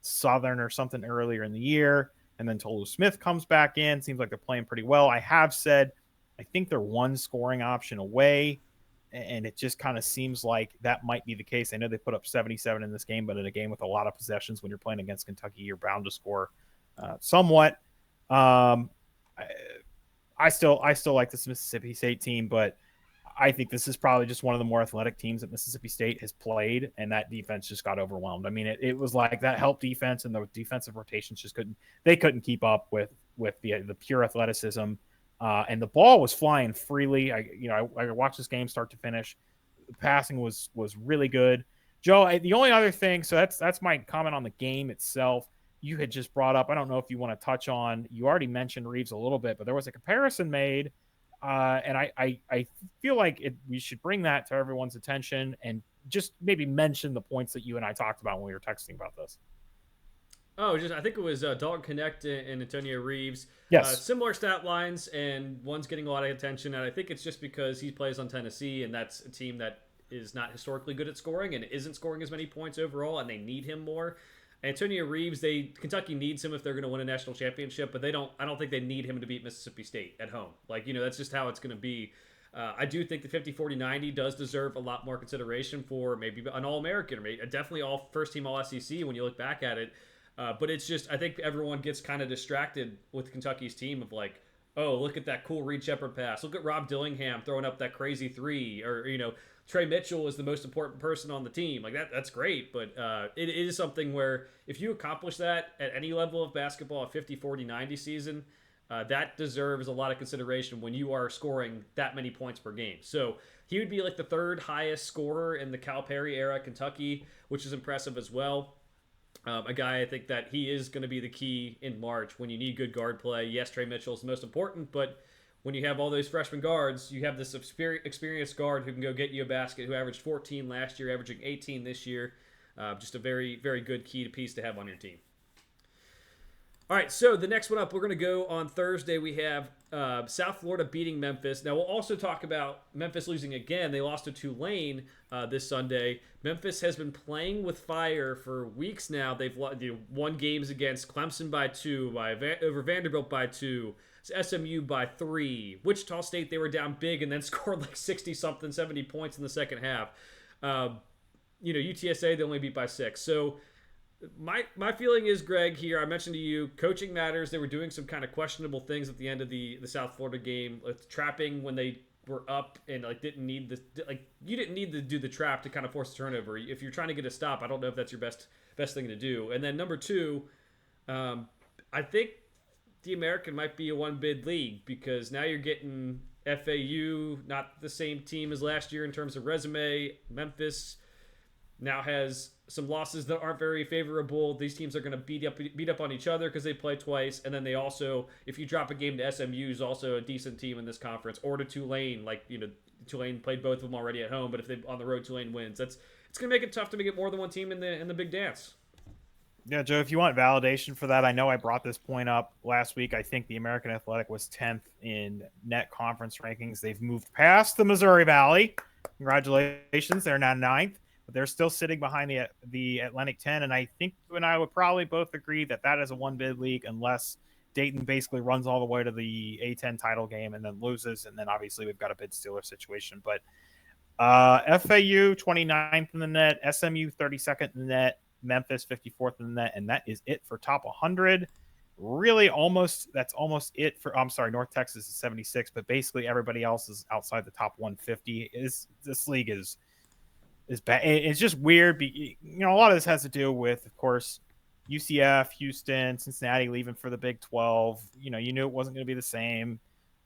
Southern or something earlier in the year. And then Tolu Smith comes back in. Seems like they're playing pretty well. I have said I think they're one scoring option away, and it just kind of seems like that might be the case. I know they put up 77 in this game, but in a game with a lot of possessions, when you're playing against Kentucky, you're bound to score somewhat. Um, I still like this Mississippi State team, but I think this is probably just one of the more athletic teams that Mississippi State has played, and that defense just got overwhelmed. I mean, it was like that help defense and the defensive rotations just couldn't keep up with the pure athleticism, and the ball was flying freely. I watched this game start to finish. The passing was really good. Joe, the only other thing, so that's my comment on the game itself. You had just brought up, I don't know if you want to touch on, you already mentioned Reeves a little bit, but there was a comparison made, and I feel like we should bring that to everyone's attention and just maybe mention the points that you and I talked about when we were texting about this. Oh, I think it was Dalton Connect and Antonio Reeves. Yes. Similar stat lines, and one's getting a lot of attention. And I think it's just because he plays on Tennessee, and that's a team that is not historically good at scoring and isn't scoring as many points overall, and they need him more. Antonio Reeves, Kentucky needs him if they're going to win a national championship, but they don't. I don't think they need him to beat Mississippi State at home. Like, that's just how it's going to be. I do think the 50-40-90 does deserve a lot more consideration for maybe an All-American or maybe definitely all first-team All-SEC when you look back at it. But it's just, I think everyone gets kind of distracted with Kentucky's team of like, oh, look at that cool Reed Shepherd pass. Look at Rob Dillingham throwing up that crazy three. Or, Trey Mitchell is the most important person on the team. Like, that's great. But it is something where if you accomplish that at any level of basketball, a 50-40-90 season, that deserves a lot of consideration when you are scoring that many points per game. So he would be like the third highest scorer in the Calipari era at Kentucky, which is impressive as well. A guy I think that he is going to be the key in March when you need good guard play. Yes, Trey Mitchell is the most important, but when you have all those freshman guards, you have this experienced guard who can go get you a basket, who averaged 14 last year, averaging 18 this year. Just a very, very good key piece to have on your team. All right, so the next one up, we're going to go on Thursday. We have South Florida beating Memphis. Now, we'll also talk about Memphis losing again. They lost to Tulane this Sunday. Memphis has been playing with fire for weeks now. They've won games against Clemson by 2, over Vanderbilt by 2, SMU by 3. Wichita State, they were down big and then scored like 60-something, 70 points in the second half. UTSA, they only beat by 6. So my feeling is, Greg, here, I mentioned to you, coaching matters. They were doing some kind of questionable things at the end of the South Florida game, like trapping when they were up and didn't need you didn't need to do the trap to kind of force a turnover. If you're trying to get a stop, I don't know if that's your best thing to do. And then number 2, I think the American might be a one bid league because now you're getting FAU, not the same team as last year in terms of resume. Memphis now has some losses that aren't very favorable. These teams are going to beat up on each other because they play twice. And then they also, if you drop a game to SMU, is also a decent team in this conference, or to Tulane. Tulane played both of them already at home, but if they on the road Tulane wins, it's going to make it tough to get more than one team in the big dance. Yeah, Joe, if you want validation for that, I know I brought this point up last week. I think the American Athletic was 10th in net conference rankings. They've moved past the Missouri Valley. Congratulations. They're now 9th, but they're still sitting behind the Atlantic 10. And I think you and I would probably both agree that is a one-bid league unless Dayton basically runs all the way to the A10 title game and then loses. And then obviously we've got a bid Steeler situation. But FAU 29th in the net, SMU 32nd in the net, Memphis 54th in the net, and that is it for top 100. Really, that's almost it for. I'm sorry, North Texas is 76, but basically everybody else is outside the top 150. This league is bad. It's just weird. A lot of this has to do with, of course, UCF, Houston, Cincinnati leaving for the Big 12. You knew it wasn't going to be the same.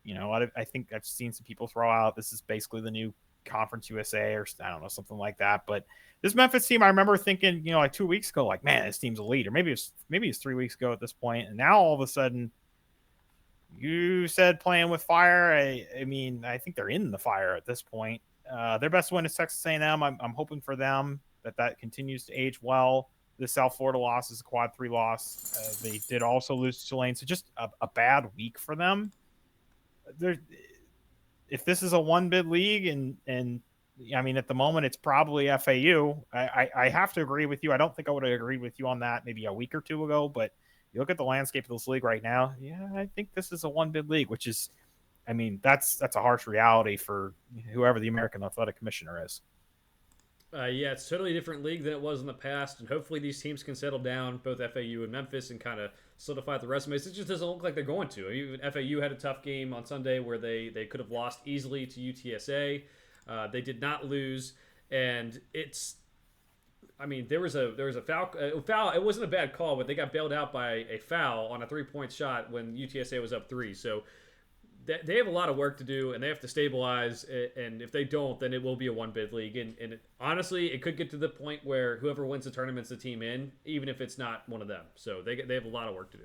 I think I've seen some people throw out this is basically the new Conference USA or I don't know, something like that. But this Memphis team, I remember thinking, like 2 weeks ago, like, man, this team's elite, or maybe it's 3 weeks ago at this point, and now all of a sudden, you said playing with fire. I mean, I think they're in the fire at this point. Their best win is Texas A&M. I'm hoping for them that continues to age well. The South Florida loss is a quad 3 loss. They did also lose to Tulane, so just a bad week for them. There, if this is a one bid league, and I mean at the moment it's probably FAU. I have to agree with you. I don't think I would have agreed with you on that maybe a week or two ago, but you look at the landscape of this league right now. Yeah, I think this is a one bid league, which is, I mean, that's a harsh reality for whoever the American Athletic Commissioner is. Yeah, it's a totally different league than it was in the past, and hopefully these teams can settle down, both FAU and Memphis, and kind of solidify the resumes. It just doesn't look like they're going to. Even FAU had a tough game on Sunday where they could have lost easily to UTSA. They did not lose, and it's. I mean, there was a foul. It wasn't a bad call, but they got bailed out by a foul on a 3-point shot when UTSA was up 3. So they have a lot of work to do, and they have to stabilize. And if they don't, then it will be a one bid league. And honestly, it could get to the point where whoever wins the tournament's the team in, even if it's not one of them. So they have a lot of work to do.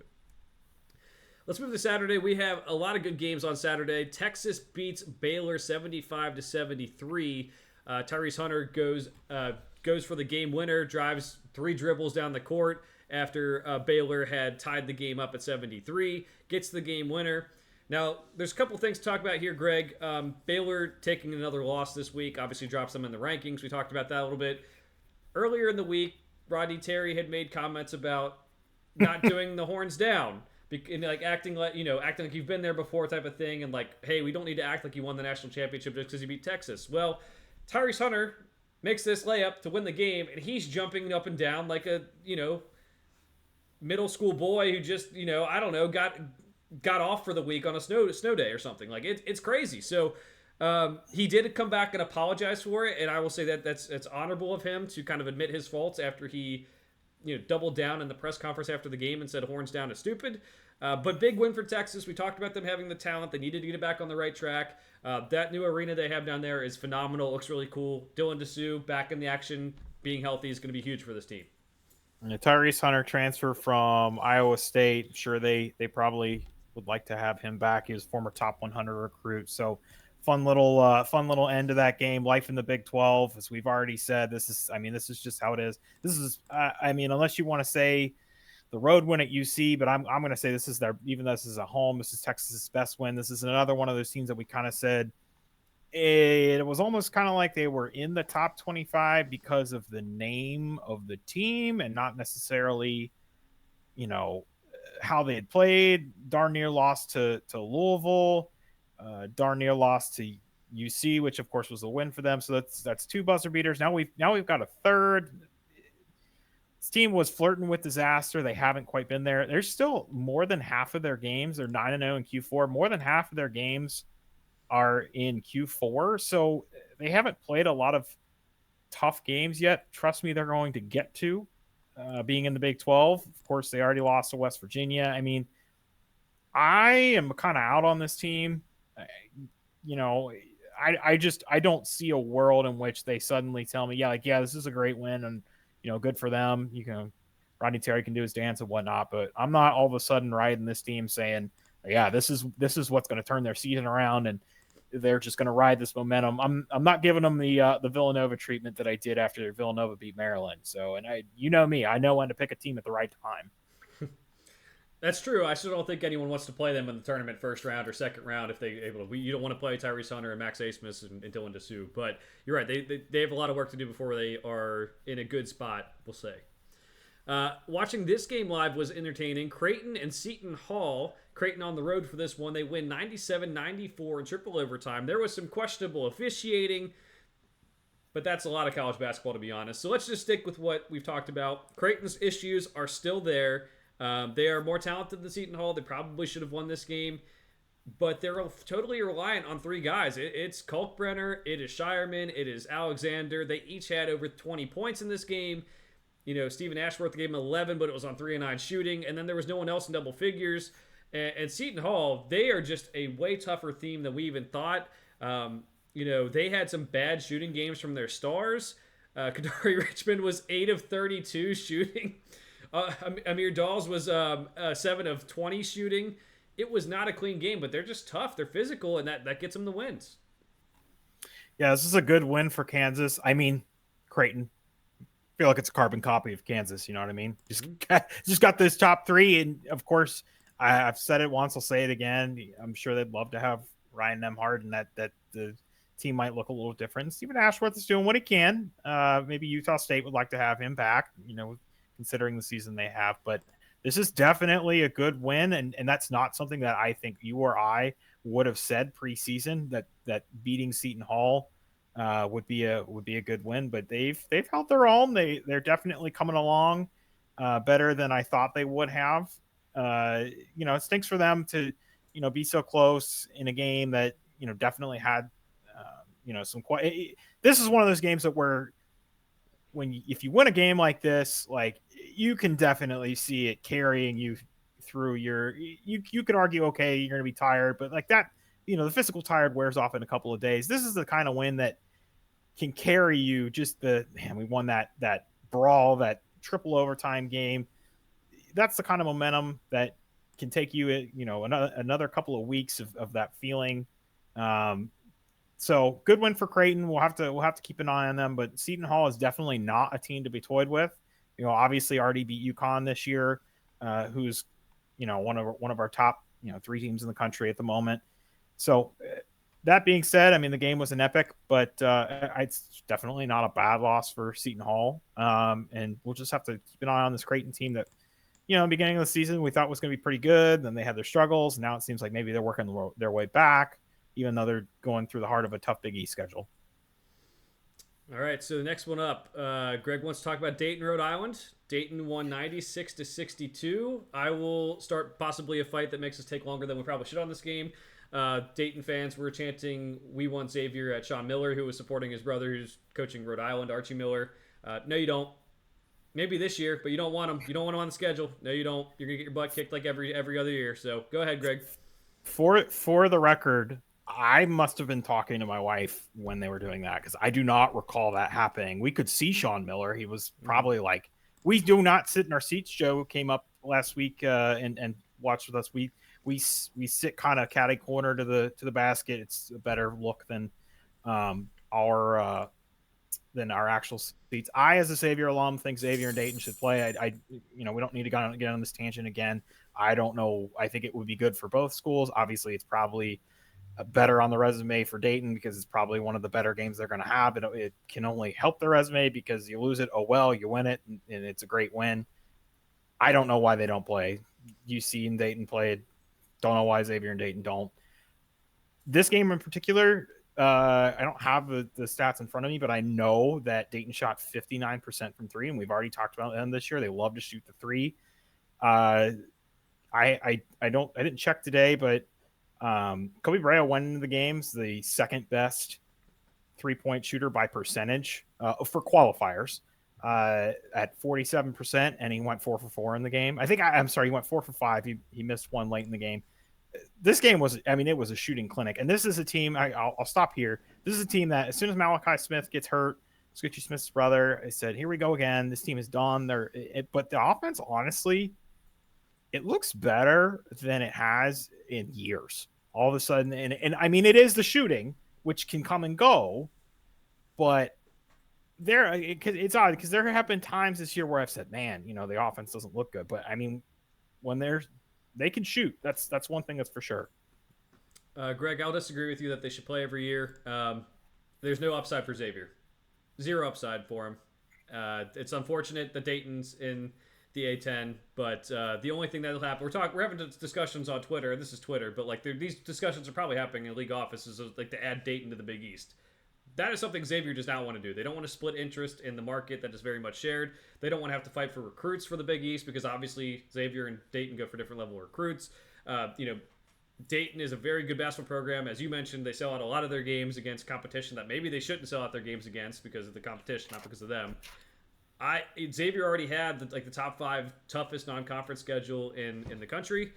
Let's move to Saturday. We have a lot of good games on Saturday. Texas beats Baylor 75-73. Tyrese Hunter goes for the game winner, drives 3 dribbles down the court after Baylor had tied the game up at 73, gets the game winner. Now, there's a couple things to talk about here, Greg. Baylor taking another loss this week obviously drops them in the rankings. We talked about that a little bit. Earlier in the week, Rodney Terry had made comments about not doing the horns down, and like acting like you've been there before type of thing, and like, hey, we don't need to act like you won the national championship just because you beat Texas. Well, Tyrese Hunter makes this layup to win the game, and he's jumping up and down like a middle school boy who just I don't know got off for the week on a snow day or something. Like it's crazy. So he did come back and apologize for it, and I will say that it's honorable of him to kind of admit his faults after he doubled down in the press conference after the game and said horns down is stupid. But big win for Texas. We talked about them having the talent. They needed to get it back on the right track. That new arena they have down there is phenomenal. It looks really cool. Dylan Dessou back in the action, being healthy is going to be huge for this team. And Tyrese Hunter transfer from Iowa State. I'm sure they probably would like to have him back. He was a former top 100 recruit. So fun little end to that game. Life in the Big 12, as we've already said. This is just how it is. This is unless you want to say the road win at UC, but I'm going to say this is even though this is a home, this is Texas's best win. This is another one of those teams that we kind of said it was almost kind of like they were in the top 25 because of the name of the team and not necessarily, how they had played. Darn near lost to Louisville, darn near lost to UC, which of course was a win for them. So that's 2 buzzer beaters. Now we've got a third. This team was flirting with disaster. They haven't quite been there. There's still more than half of their games. They're 9-0 in Q4. More than half of their games are in Q4. So they haven't played a lot of tough games yet. Trust me, they're going to get to being in the Big 12. Of course, they already lost to West Virginia. I mean, I am kind of out on this team. I don't see a world in which they suddenly tell me, this is a great win and good for them. Rodney Terry can do his dance and whatnot, but I'm not all of a sudden riding this team saying, this is what's going to turn their season around and they're just going to ride this momentum. I'm not giving them the Villanova treatment that I did after Villanova beat Maryland. So, and me, I know when to pick a team at the right time. That's true. I still don't think anyone wants to play them in the tournament first round or second round if they able to. You don't want to play Tyrese Hunter and Max Asmus and Dylan Dessou. But you're right. They have a lot of work to do before they are in a good spot, we'll say. Watching this game live was entertaining. Creighton and Seton Hall. Creighton on the road for this one. They win 97-94 in triple overtime. There was some questionable officiating, but that's a lot of college basketball, to be honest. So let's just stick with what we've talked about. Creighton's issues are still there. They are more talented than Seton Hall. They probably should have won this game, but they're totally reliant on 3 guys. It's Kalkbrenner, it is Shireman, it is Alexander. They each had over 20 points in this game. Stephen Ashworth gave him 11, but it was on 3 and 9 shooting, and then there was no one else in double figures. And Seton Hall, they are just a way tougher team than we even thought. They had some bad shooting games from their stars. Kadari Richmond was 8 of 32 shooting. Amir Dawes was 7 of 20 shooting. It was not a clean game, but they're just tough. They're physical, and that gets them the wins. Yeah, this is a good win for Kansas. I mean, Creighton. feel like it's a carbon copy of Kansas. You know what I mean? Mhm. Just got this top three, and of course, I've said it once. I'll say it again. I'm sure they'd love to have Ryan Nemhard, and that the team might look a little different. Stephen Ashworth is doing what he can. Maybe Utah State would like to have him back. Considering the season they have, but this is definitely a good win, and that's not something that I think you or I would have said preseason that beating Seton Hall would be a good win. But they've held their own. They're definitely coming along better than I thought they would have. It stinks for them to be so close in a game that definitely had some. This is one of those games that where if you win a game like this, like you can definitely see it carrying you through you could argue, okay, you're going to be tired, but like that, the physical tired wears off in a couple of days. This is the kind of win that can carry you. We won that brawl, that triple overtime game. That's the kind of momentum that can take you, another couple of weeks of that feeling. So good win for Creighton. We'll have to keep an eye on them, but Seton Hall is definitely not a team to be toyed with. Obviously already beat UConn this year, who's one of our top 3 teams in the country at the moment. So that being said, I mean the game was an epic, but it's definitely not a bad loss for Seton Hall. And we'll just have to keep an eye on this Creighton team that beginning of the season we thought was going to be pretty good. Then they had their struggles. Now it seems like maybe they're working their way back, even though they're going through the heart of a tough Big East schedule. All right, so the next one up, Greg wants to talk about Dayton, Rhode Island. Dayton won 96-62. I will start possibly a fight that makes us take longer than we probably should on this game. Dayton fans were chanting, "We want Xavier" at Sean Miller, who was supporting his brother, who's coaching Rhode Island, Archie Miller. No, you don't. Maybe this year, but you don't want him. You don't want him on the schedule. No, you don't. You're gonna get your butt kicked like every other year. So go ahead, Greg. For the record, I must have been talking to my wife when they were doing that because I do not recall that happening. We could see Sean Miller. He was probably like, we do not sit in our seats. Joe came up last week and watched with us. We sit kind of catty corner to the basket. It's a better look than our actual seats. I, as a Xavier alum, think Xavier and Dayton should play. We don't need to get on this tangent again. I don't know. I think it would be good for both schools. Obviously, it's probably better on the resume for Dayton because it's probably one of the better games they're going to have. It can only help the resume because you lose it, oh well, you win it, and it's a great win. I don't know why they don't play. UC and Dayton played. Don't know why Xavier and Dayton don't. This game in particular, I don't have the stats in front of me, but I know that Dayton shot 59% from 3, and we've already talked about them this year. They love to shoot the 3. I didn't check today, but Kobe Bryant went into the games the second best 3-point shooter by percentage for qualifiers at 47%, and he went 4 for 4 in the game. I'm sorry, he went 4 for 5. He missed one late in the game. This game was, it was a shooting clinic, and this is a team. I'll stop here. This is a team that as soon as Malachi Smith gets hurt, Scoochie Smith's brother, I said, here we go again. This team is done. But the offense, honestly, it looks better than it has in years. All of a sudden, and I mean, it is the shooting, which can come and go, but it's odd because there have been times this year where I've said, man, the offense doesn't look good. But I mean, when they can shoot, that's one thing that's for sure. Greg, I'll disagree with you that they should play every year. There's no upside for Xavier. Zero upside for him. It's unfortunate that Dayton's in the A10, but the only thing that'll happen, we're having discussions on Twitter. This is Twitter, but like these discussions are probably happening in league offices, like to add Dayton to the Big East. That is something Xavier does not want to do. They don't want to split interest in the market that is very much shared. They don't want to have to fight for recruits for the Big East because obviously Xavier and Dayton go for different level recruits. Dayton is a very good basketball program. As you mentioned, they sell out a lot of their games against competition that maybe they shouldn't sell out their games against because of the competition, not because of them. Xavier already had the top 5 toughest non-conference schedule in the country.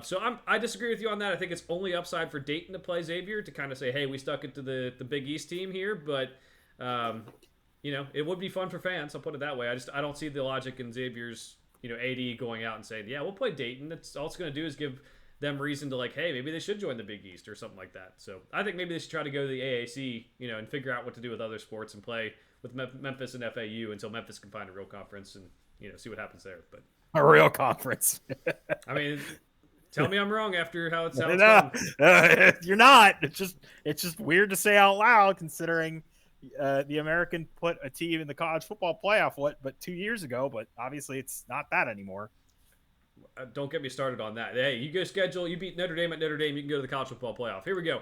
So I disagree with you on that. I think it's only upside for Dayton to play Xavier to kind of say, hey, we stuck it to the Big East team here, but it would be fun for fans. I'll put it that way. I don't see the logic in Xavier's AD going out and saying, yeah, we'll play Dayton. That's all it's going to do is give them reason to hey, maybe they should join the Big East or something like that. So I think maybe they should try to go to the AAC, and figure out what to do with other sports and play with Memphis and FAU until Memphis can find a real conference and see what happens there. But A real conference. I mean, tell me I'm wrong after how it's No, gone. you're not. It's just weird to say out loud, considering the American put a team in the college football playoff but 2 years ago. But obviously, it's not that anymore. Don't get me started on that. Hey, you go schedule. You beat Notre Dame at Notre Dame. You can go to the college football playoff. Here we go.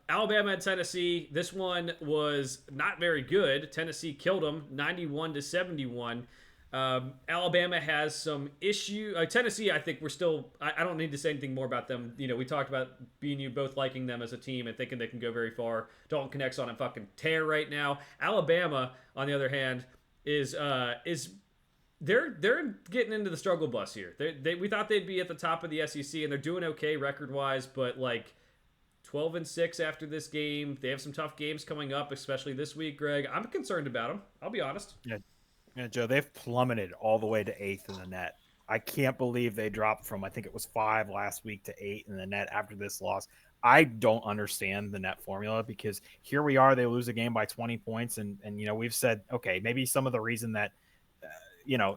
Alabama and Tennessee. This one was not very good. Tennessee killed them 91-71. Alabama has some issue. Tennessee, I think we're still. I don't need to say anything more about them. We talked about you both liking them as a team and thinking they can go very far. Dalton Connect's on a fucking tear right now. Alabama, on the other hand, is they're getting into the struggle bus here. We thought they'd be at the top of the SEC, and they're doing okay record wise, but like 12-6 after this game. They have some tough games coming up, especially this week. Greg, I'm concerned about them. I'll be honest. Yeah, Joe, they've plummeted all the way to 8th in the net. I can't believe they dropped from, I think it was 5 last week, to 8 in the net after this loss. I don't understand the net formula, because here we are, they lose a game by 20 points. And we've said, okay, maybe some of the reason that,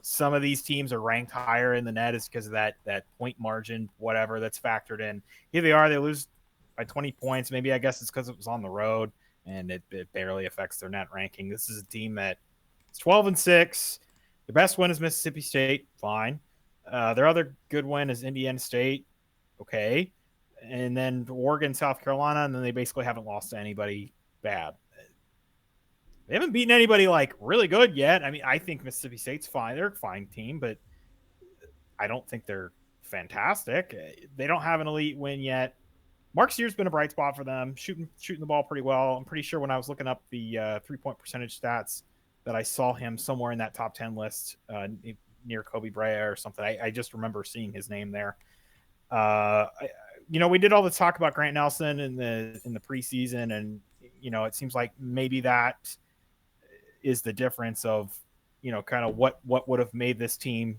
some of these teams are ranked higher in the net is because of that point margin, whatever, that's factored in. Here they are, they lose by 20 points. Maybe I guess it's because it was on the road and it barely affects their net ranking. This is a team that is 12-6. Their best win is Mississippi State. Fine. Their other good win is Indiana State. Okay. And then Oregon, South Carolina, and then they basically haven't lost to anybody bad. They haven't beaten anybody like really good yet. I mean, I think Mississippi State's fine. They're a fine team, but I don't think they're fantastic. They don't have an elite win yet. Mark Sear's been a bright spot for them, shooting the ball pretty well. I'm pretty sure when I was looking up the 3-point percentage stats that I saw him somewhere in that top 10 list near Kobe Bryant or something. I just remember seeing his name there. We did all the talk about Grant Nelson in the preseason, and it seems like maybe that is the difference of kind of what would have made this team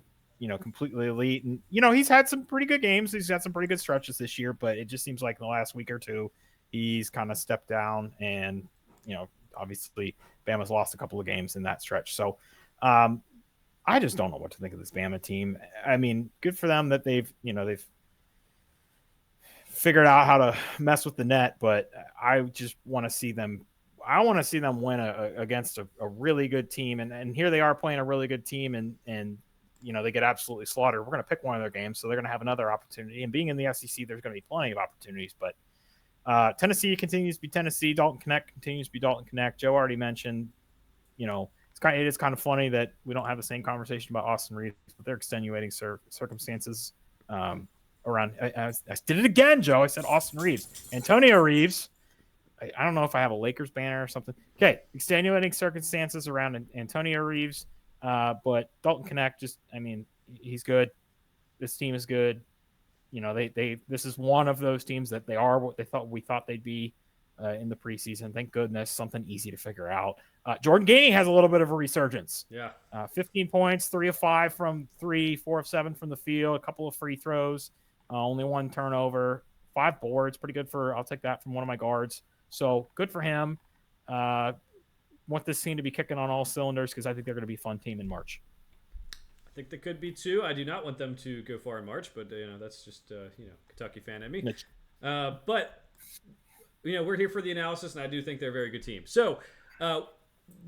completely elite. And he's had some pretty good games, he's had some pretty good stretches this year, but it just seems like in the last week or two he's kind of stepped down, and obviously Bama's lost a couple of games in that stretch. So I just don't know what to think of this Bama team. I mean, good for them that they've figured out how to mess with the net, but I just want to see them. I want to see them win against a really good team, and here they are playing a really good team, and they get absolutely slaughtered. We're going to pick one of their games, so they're going to have another opportunity. And being in the SEC, there's going to be plenty of opportunities. But Tennessee continues to be Tennessee. Dalton Connect continues to be Dalton Connect. Joe already mentioned, it is kind of funny that we don't have the same conversation about Austin Reeves, but they're extenuating circumstances around. I did it again, Joe. I said Austin Reeves. Antonio Reeves. I don't know if I have a Lakers banner or something. Okay, extenuating circumstances around Antonio Reeves, but Dalton Connect, he's good. This team is good. This is one of those teams that they are what we thought they'd be in the preseason. Thank goodness, something easy to figure out. Jordan Gainey has a little bit of a resurgence. Yeah, 15 points, 3 of 5 from 3, 4 of 7 from the field, a couple of free throws, only 1 turnover, 5 boards. Pretty good I'll take that from one of my guards. So good for him. Want this team to be kicking on all cylinders, because I think they're going to be a fun team in March. I think they could be too. I do not want them to go far in March, but that's just Kentucky fan in me. But we're here for the analysis, and I do think they're a very good team. So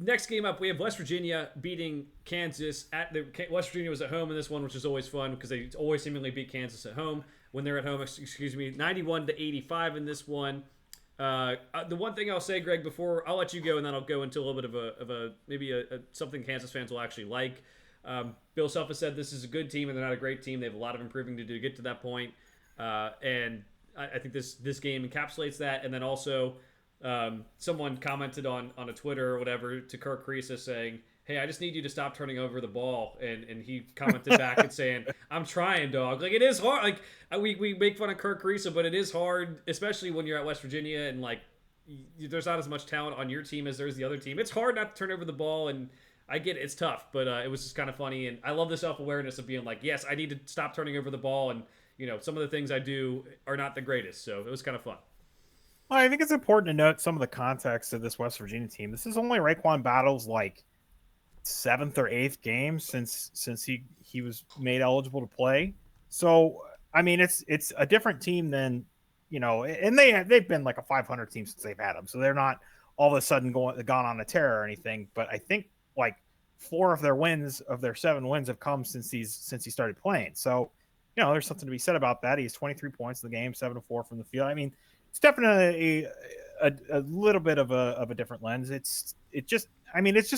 next game up, we have West Virginia beating Kansas. West Virginia was at home in this one, which is always fun because they always seemingly beat Kansas at home when they're at home. 91-85 in this one. The one thing I'll say, Greg, before I'll let you go, and then I'll go into a little bit of maybe something Kansas fans will actually like. Bill Self has said this is a good team and they're not a great team. They have a lot of improving to do to get to that point. And I think this game encapsulates that. And then also someone commented on a Twitter or whatever to Kirk Kriisa saying, hey, I just need you to stop turning over the ball. And he commented back and saying, I'm trying, dog. Like, it is hard. Like, we make fun of Kirk Kriisa, but it is hard, especially when you're at West Virginia and, like, there's not as much talent on your team as there's the other team. It's hard not to turn over the ball, and I get it. It's tough, but it was just kind of funny. And I love the self-awareness of being like, yes, I need to stop turning over the ball. And, some of the things I do are not the greatest. So it was kind of fun. Well, I think it's important to note some of the context of this West Virginia team. This is only Raekwon Battle's like seventh or eighth game since he was made eligible to play. So I mean, it's a different team than and they've been like a 500 team since they've had him. So they're not all of a sudden gone on a tear or anything. But I think like four of their 7 wins have come since he started playing. So there's something to be said about that. He has 23 points in the game, 7 of 4 from the field. I mean, it's definitely a little bit of a different lens. It's just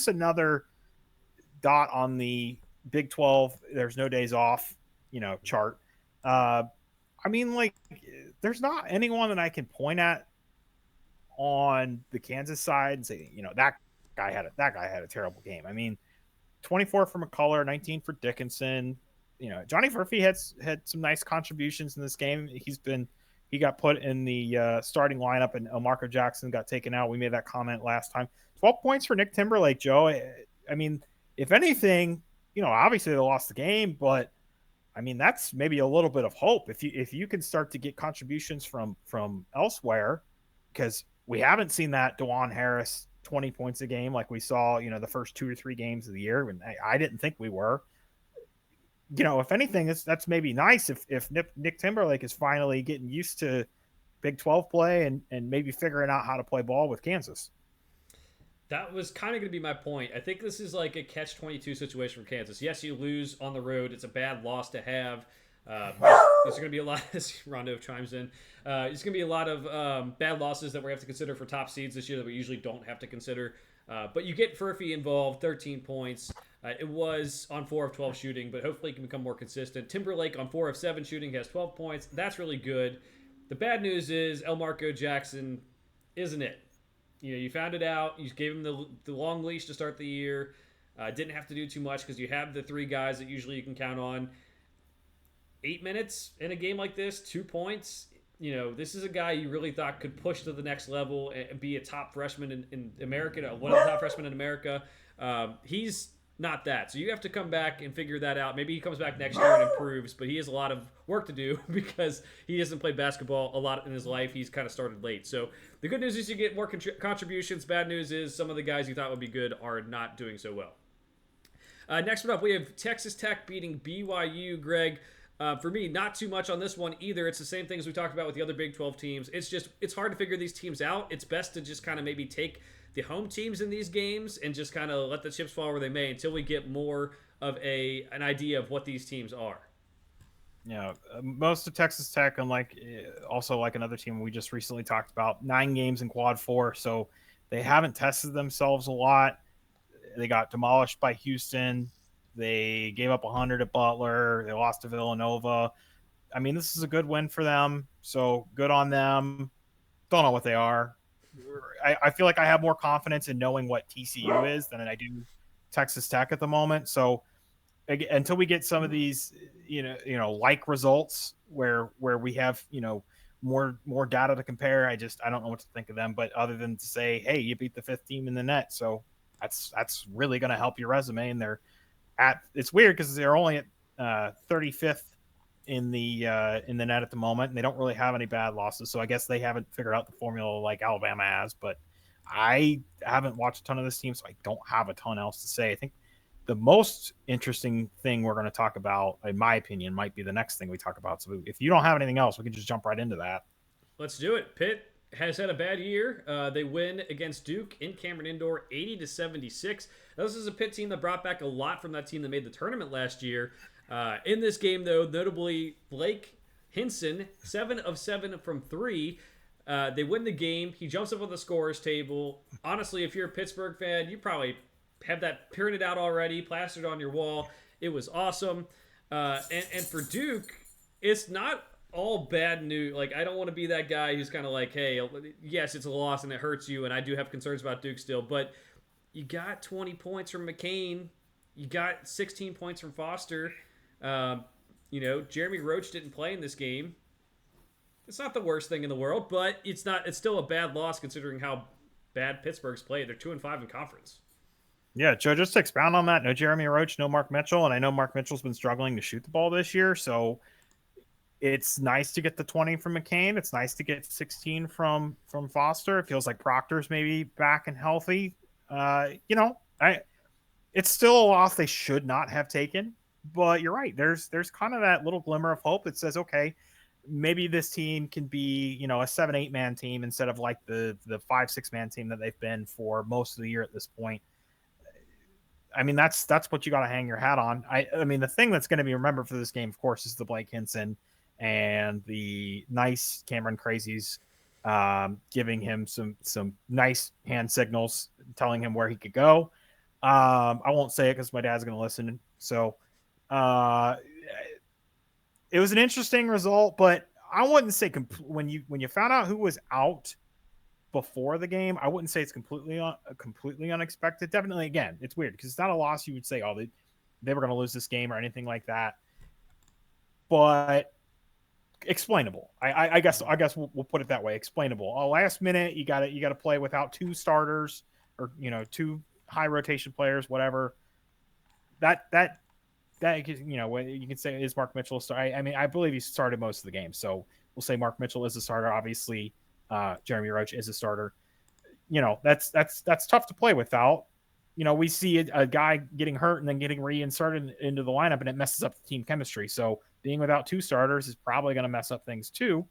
another dot on the Big 12. There's no days off, chart. Uh, I mean, like, there's not anyone that I can point at on the Kansas side and say, that guy had a terrible game. I mean, 24 for McCullough, 19 for Dickinson. Johnny Murphy had some nice contributions in this game. He got put in the starting lineup, and Marco Jackson got taken out. We made that comment last time. 12 points for Nick Timberlake, Joe. I mean, if anything, obviously they lost the game, but I mean that's maybe a little bit of hope if you can start to get contributions from elsewhere, because we haven't seen that DeJuan Harris 20 points a game like we saw the first 2 or 3 games of the year, and I didn't think we were. If anything, that's maybe nice if Nick Timberlake is finally getting used to Big 12 play and maybe figuring out how to play ball with Kansas. That was kind of going to be my point. I think this is like a catch-22 situation for Kansas. Yes, you lose on the road. It's a bad loss to have. There's going to be a lot, as Rondo chimes in, there's going to be a lot of bad losses that we have to consider for top seeds this year that we usually don't have to consider. But you get Furphy involved, 13 points. It was on 4 of 12 shooting, but hopefully he can become more consistent. Timberlake on 4 of 7 shooting has 12 points. That's really good. The bad news is Marco Jackson isn't it. You found it out. You gave him the long leash to start the year. Didn't have to do too much because you have the 3 guys that usually you can count on. 8 minutes in a game like this, 2 points. This is a guy you really thought could push to the next level and be a top freshman in America, one of the top freshmen in America. He's not that. So you have to come back and figure that out. Maybe he comes back next year and improves, but he has a lot of work to do because he hasn't played basketball a lot in his life. He's kind of started late. So the good news is you get more contributions. Bad news is some of the guys you thought would be good are not doing so well. Next one up, we have Texas Tech beating BYU. Greg, for me, not too much on this one either. It's the same things we talked about with the other Big 12 teams. It's hard to figure these teams out. It's best to just kind of maybe take the home teams in these games and just kind of let the chips fall where they may until we get more of an idea of what these teams are. Most of Texas Tech, unlike also like another team we just recently talked about, 9 games in quad 4, so they haven't tested themselves a lot. They got demolished by Houston. They gave up 100 at Butler. They lost to Villanova. I mean, this is a good win for them, so good on them. Don't know what they are. I feel like I have more confidence in knowing what TCU is than I do Texas Tech at the moment. So until we get some of these, like results where we have, more data to compare, I don't know what to think of them. But other than to say, hey, you beat the 5th team in the net, so that's really going to help your resume. And it's weird because they're only at 35th in the net at the moment, and they don't really have any bad losses. So I guess they haven't figured out the formula like Alabama has. But I haven't watched a ton of this team, so I don't have a ton else to say. I think the most interesting thing we're going to talk about, in my opinion, might be the next thing we talk about. So if you don't have anything else, we can just jump right into that. Let's do it. Pitt has had a bad year. They win against Duke in Cameron Indoor, 80-76. This is a Pitt team that brought back a lot from that team that made the tournament last year. In this game, though, notably Blake Hinson, 7 of 7 from 3. They win the game. He jumps up on the scorers table. Honestly, if you're a Pittsburgh fan, you probably have that printed out already, plastered on your wall. It was awesome. And for Duke, it's not all bad news. Like, I don't want to be that guy who's kind of like, hey, yes, it's a loss and it hurts you, and I do have concerns about Duke still, but you got 20 points from McCain. You got 16 points from Foster. Jeremy Roach didn't play in this game. It's not the worst thing in the world, but it's still a bad loss considering how bad Pittsburgh's played. They're 2-5 in conference. Yeah, Joe, just to expound on that, no Jeremy Roach, no Mark Mitchell, and I know Mark Mitchell's been struggling to shoot the ball this year, so It's nice to get the 20 from McCain. It's nice to get 16 from Foster. It feels like Proctor's maybe back and healthy. I it's still a loss they should not have taken, but you're right. There's kind of that little glimmer of hope that says, okay, maybe this team can be, a 7-8 man team instead of like the 5-6 man team that they've been for most of the year at this point. I mean, that's what you got to hang your hat on. I mean, the thing that's going to be remembered for this game, of course, is the Blake Hinson and the nice Cameron Crazies, giving him some nice hand signals, telling him where he could go. I won't say it because my dad's going to listen. So uh, it was an interesting result, but I wouldn't say when you found out who was out before the game, I wouldn't say it's completely unexpected. Definitely, again, it's weird because it's not a loss you would say, oh, they were going to lose this game or anything like that. But explainable. I guess we'll put it that way. Explainable. Last minute, you got to play without two starters or two high rotation players, whatever. That you can say, is Mark Mitchell a star? I mean, I believe he started most of the game, so we'll say Mark Mitchell is a starter. Obviously, Jeremy Roach is a starter. That's tough to play without. We see a guy getting hurt and then getting reinserted into the lineup, and it messes up the team chemistry. So being without two starters is probably going to mess up things too.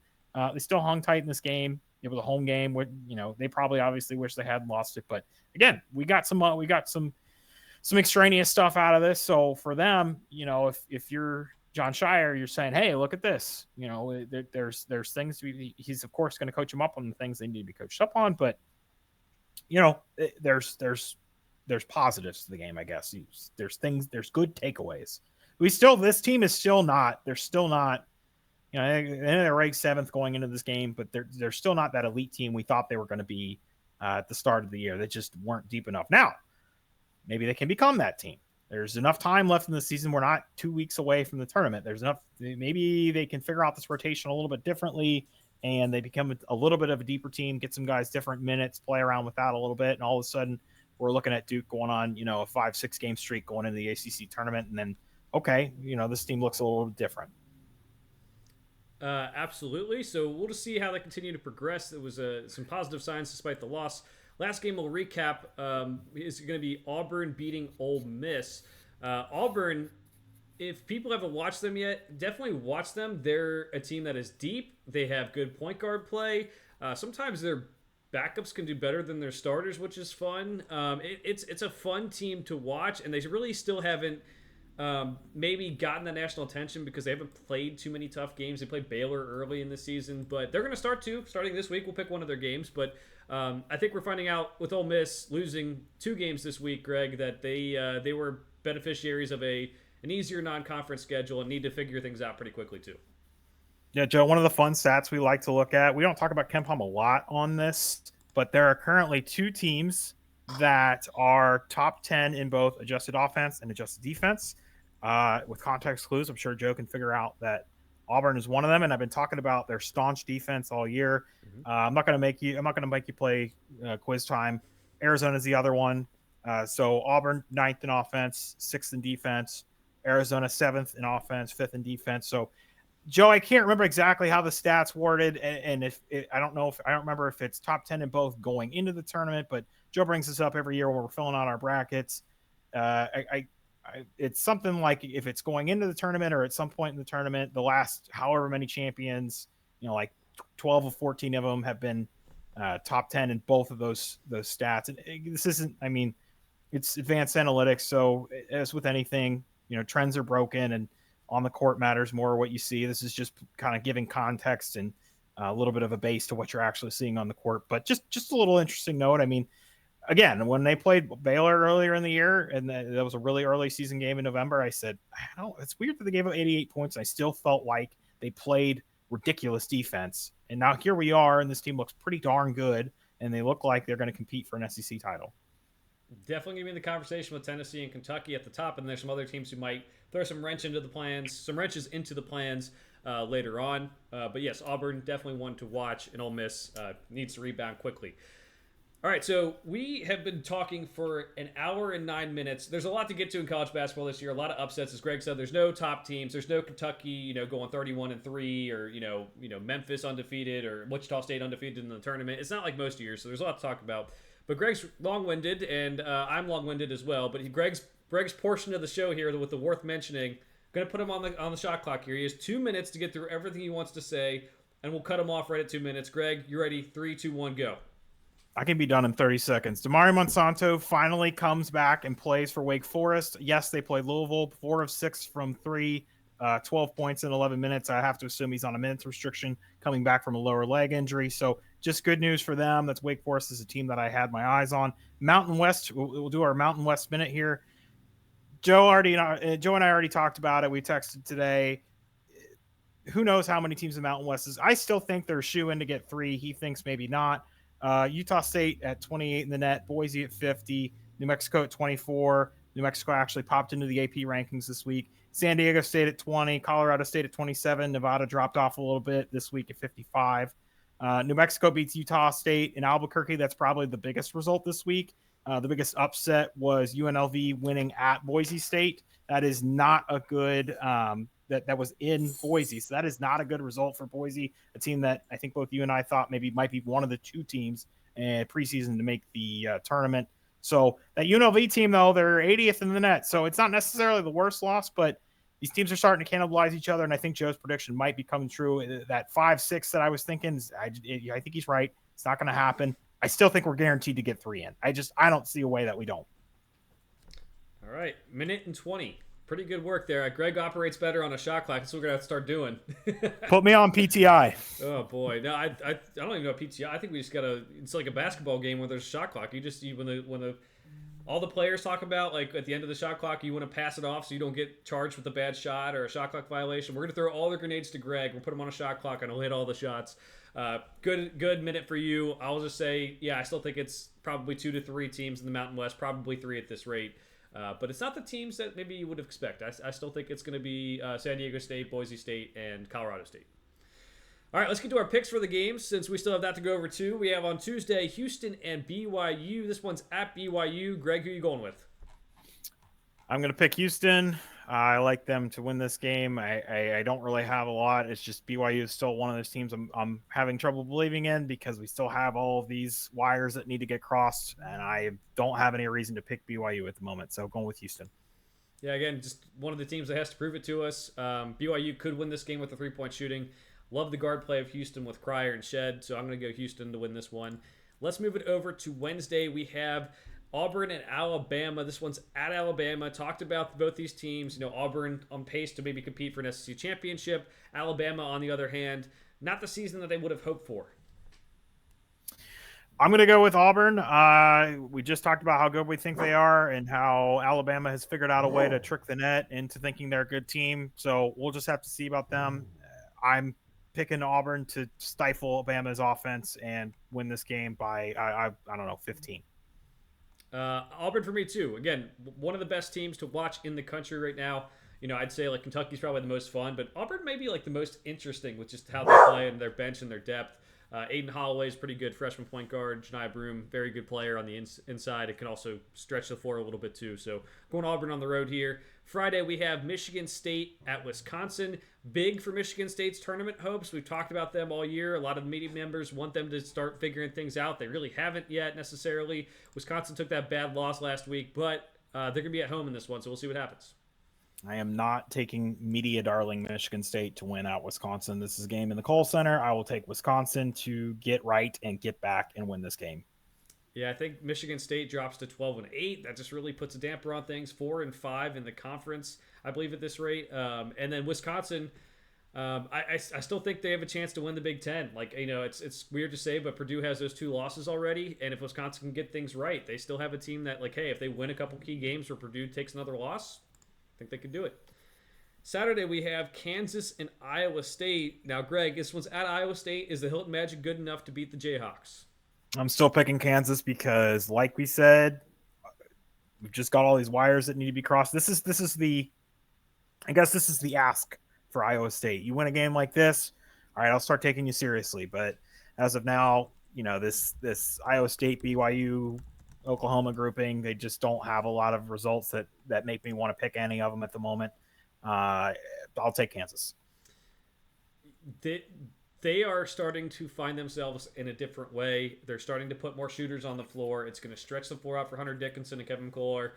They still hung tight in this game. It was a home game. They probably obviously wish they hadn't lost it, but again, we got some extraneous stuff out of this. So for them, if you're John Shire, you're saying, hey, look at this. There's things he's of course going to coach them up on the things they need to be coached up on, but there's positives to the game, I guess. There's good takeaways. This team is still not. They're still not. They're ranked 7th going into this game, but they're still not that elite team we thought they were going to be at the start of the year. They just weren't deep enough. Now, maybe they can become that team. There's enough time left in the season. We're not 2 weeks away from the tournament. There's enough. Maybe they can figure out this rotation a little bit differently, and they become a little bit of a deeper team, get some guys different minutes, play around with that a little bit, and all of a sudden we're looking at Duke going on, a 5-6 game streak going into the ACC tournament, and then okay, this team looks a little bit different. Absolutely. So we'll just see how they continue to progress. It was some positive signs despite the loss. Last game we'll recap is going to be Auburn beating Ole Miss. Auburn, if people haven't watched them yet, definitely watch them. They're a team that is deep. They have good point guard play. Sometimes their backups can do better than their starters, which is fun. It's a fun team to watch, and they really still haven't maybe gotten the national attention because they haven't played too many tough games. They played Baylor early in the season, but they're going to starting this week. We'll pick one of their games, but I think we're finding out with Ole Miss losing 2 games this week, Greg, that they were beneficiaries of an easier non-conference schedule and need to figure things out pretty quickly too. Yeah, Joe, one of the fun stats we like to look at, we don't talk about KenPom a lot on this, but there are currently 2 teams that are top 10 in both adjusted offense and adjusted defense. With context clues, I'm sure Joe can figure out that Auburn is one of them, and I've been talking about their staunch defense all year. Mm-hmm. I'm not going to make you play quiz time. Arizona is the other one. So Auburn 9th in offense, 6th in defense. Arizona 7th in offense, 5th in defense. So Joe, I can't remember exactly how the stats worded, and I don't remember if it's top 10 in both going into the tournament. But Joe brings this up every year when we're filling out our brackets. It's something like if it's going into the tournament or at some point in the tournament, the last however many champions, like 12 or 14 of them have been top 10 in both of those stats. And this isn't, I mean, it's advanced analytics. So as with anything, trends are broken and on the court matters more what you see. This is just kind of giving context and a little bit of a base to what you're actually seeing on the court. But just a little interesting note. I mean, again, when they played Baylor earlier in the year, and that was a really early season game in November, I said, it's weird that they gave up 88 points. And I still felt like they played ridiculous defense. And now here we are, and this team looks pretty darn good, and they look like they're going to compete for an SEC title. Definitely going to be in the conversation with Tennessee and Kentucky at the top, and there's some other teams who might throw some wrenches into the plans later on. But yes, Auburn definitely one to watch, and Ole Miss needs to rebound quickly. All right, so we have been talking for an hour and 9 minutes. There's a lot to get to in college basketball this year. A lot of upsets, as Greg said. There's no top teams. There's no Kentucky, going 31-3, or Memphis undefeated, or Wichita State undefeated in the tournament. It's not like most years, so there's a lot to talk about. But Greg's long-winded, and I'm long-winded as well. But Greg's portion of the show here with the worth mentioning. Going to put him on the shot clock here. He has 2 minutes to get through everything he wants to say, and we'll cut him off right at 2 minutes. Greg, you ready? 3, 2, 1, go. I can be done in 30 seconds. Damari Monsanto finally comes back and plays for Wake Forest. Yes, they played Louisville, 4 of 6 from 3, 12 points in 11 minutes. I have to assume he's on a minutes restriction coming back from a lower leg injury. So just good news for them. That's Wake Forest is a team that I had my eyes on. Mountain West, we'll do our Mountain West minute here. Joe and I already talked about it. We texted today. Who knows how many teams in Mountain West is? I still think they're shoe in to get 3. He thinks maybe not. Utah State at 28 in the net, Boise at 50, New Mexico at 24. New Mexico actually popped into the AP rankings this week. San Diego State at 20, Colorado State at 27. Nevada dropped off a little bit this week at 55. New Mexico beats Utah State in Albuquerque. That's probably the biggest result this week. The biggest upset was UNLV winning at Boise State. That is not a good that was in Boise. So that is not a good result for Boise, a team that I think both you and I thought maybe might be one of the 2 teams in preseason to make the tournament. So that UNLV team, though, they're 80th in the net. So it's not necessarily the worst loss, but these teams are starting to cannibalize each other. And I think Joe's prediction might be coming true. That 5-6 that I was thinking, I think he's right. It's not going to happen. I still think we're guaranteed to get 3 in. I don't see a way that we don't. All right, minute and 20. Pretty good work there. Greg operates better on a shot clock. That's what we're gonna have to start doing. Put me on PTI. Oh boy, no, I don't even know PTI. I think we just gotta. It's like a basketball game where there's a shot clock. When all the players talk about, like, at the end of the shot clock, you want to pass it off so you don't get charged with a bad shot or a shot clock violation. We're gonna throw all the grenades to Greg. We'll put him on a shot clock and he'll hit all the shots. Good minute for you. I'll just say, yeah, I still think it's probably 2 to 3 teams in the Mountain West, probably 3 at this rate. But it's not the teams that maybe you would expect. I still think it's going to be San Diego State, Boise State, and Colorado State. All right, let's get to our picks for the games since we still have that to go over too. We have on Tuesday Houston and BYU. This one's at BYU. Greg, who are you going with? I'm going to pick Houston. I like them to win this game. I don't really have a lot. It's just BYU is still one of those teams I'm having trouble believing in because we still have all of these wires that need to get crossed, and I don't have any reason to pick BYU at the moment. So going with Houston. Yeah, again, just one of the teams that has to prove it to us. BYU could win this game with the 3-point shooting. Love the guard play of Houston with Cryer and Shed, so I'm going to go Houston to win this one. Let's move it over to Wednesday. We have Auburn and Alabama. This one's at Alabama. Talked about both these teams. Auburn on pace to maybe compete for an SEC championship. Alabama, on the other hand, not the season that they would have hoped for. I'm going to go with Auburn. We just talked about how good we think they are and how Alabama has figured out a way to trick the net into thinking they're a good team. So we'll just have to see about them. I'm picking Auburn to stifle Alabama's offense and win this game by, I don't know, 15. Auburn for me too. Again, one of the best teams to watch in the country right now. I'd say like Kentucky's probably the most fun, but Auburn may be like the most interesting with just how they play and their bench and their depth. Aiden Holloway's pretty good freshman point guard. Janiyah Broome, very good player on the inside. It can also stretch the floor a little bit too. So going Auburn on the road here. Friday we have Michigan State at Wisconsin. Big for Michigan State's tournament hopes. We've talked about them all year. A lot of the media members want them to start figuring things out. They really haven't yet necessarily. Wisconsin took that bad loss last week, but they're going to be at home in this one, so we'll see what happens. I am not taking media darling Michigan State to win out Wisconsin. This is a game in the Kohl Center. I will take Wisconsin to get right and get back and win this game. Yeah, I think Michigan State drops to 12-8. That just really puts a damper on things. 4-5 in the conference, I believe, at this rate. And then Wisconsin, I still think they have a chance to win the Big Ten. It's weird to say, but Purdue has those 2 losses already. And if Wisconsin can get things right, they still have a team that, hey, if they win a couple key games where Purdue takes another loss, I think they could do it. Saturday, we have Kansas and Iowa State. Now, Greg, this one's at Iowa State. Is the Hilton Magic good enough to beat the Jayhawks? I'm still picking Kansas because, like we said, we've just got all these wires that need to be crossed. This is the ask for Iowa State. You win a game like this, all right, I'll start taking you seriously. But as of now, this Iowa State, BYU, Oklahoma grouping. They just don't have a lot of results that make me want to pick any of them at the moment. I'll take Kansas. They are starting to find themselves in a different way. They're starting to put more shooters on the floor. It's going to stretch the floor out for Hunter Dickinson and Kevin Kohler,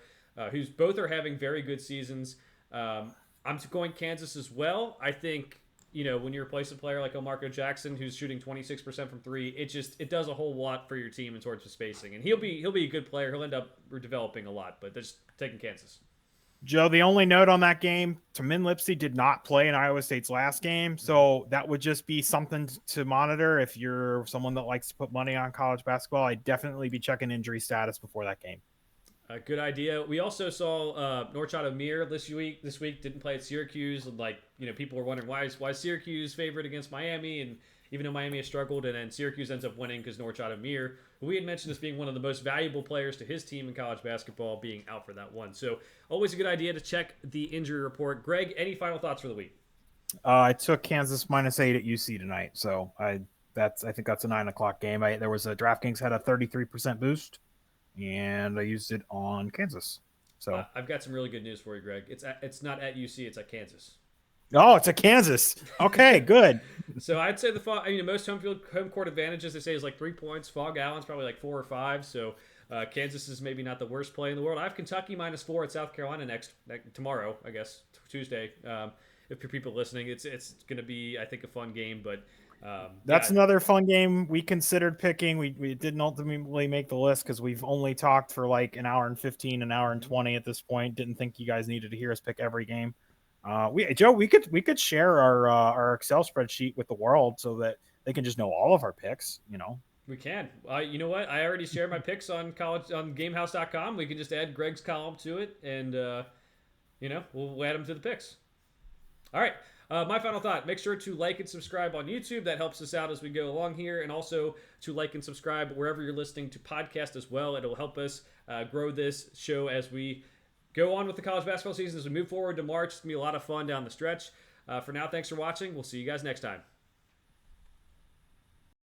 who's both are having very good seasons. I'm going Kansas as well. I think when you replace a player like Omarco Jackson, who's shooting 26% from three, it does a whole lot for your team in terms of spacing. And he'll be a good player. He'll end up developing a lot, but they're just taking Kansas. Joe, the only note on that game, Tamin Lipsey did not play in Iowa State's last game, so that would just be something to monitor if you're someone that likes to put money on college basketball. I'd definitely be checking injury status before that game. Good idea. We also saw Norchad Amir this week. This week didn't play at Syracuse. People were wondering why is Syracuse favored against Miami, and even though Miami has struggled, and then Syracuse ends up winning because Norchad Amir, who we had mentioned as being one of the most valuable players to his team in college basketball, being out for that one. So always a good idea to check the injury report. Greg, any final thoughts for the week? I took Kansas -8 at UC tonight, so I think that's a 9 o'clock game. There was a DraftKings had a 33% boost, and I used it on Kansas. So I've got some really good news for you, Greg. It's not at UC, it's at Kansas. Oh, it's a Kansas. Okay, good. So I'd say most home court advantages they say is like 3 points. Fog Allen's probably like 4 or 5. So Kansas is maybe not the worst play in the world. I have Kentucky -4 at South Carolina tomorrow, I guess Tuesday. If you're people listening, it's going to be I think a fun game, but that's another fun game we considered picking. We didn't ultimately make the list because we've only talked for like an hour and 15, an hour and 20 at this point. Didn't think you guys needed to hear us pick every game. Joe, we could share our Excel spreadsheet with the world so that they can just know all of our picks. We can. You know what? I already shared my picks on GameHouse.com. We can just add Greg's column to it, and we'll add them to the picks. All right. My final thought: make sure to like and subscribe on YouTube. That helps us out as we go along here, and also to like and subscribe wherever you're listening to podcast as well. It'll help us grow this show as we go on with the college basketball season as we move forward to March. It's going to be a lot of fun down the stretch. For now, thanks for watching. We'll see you guys next time.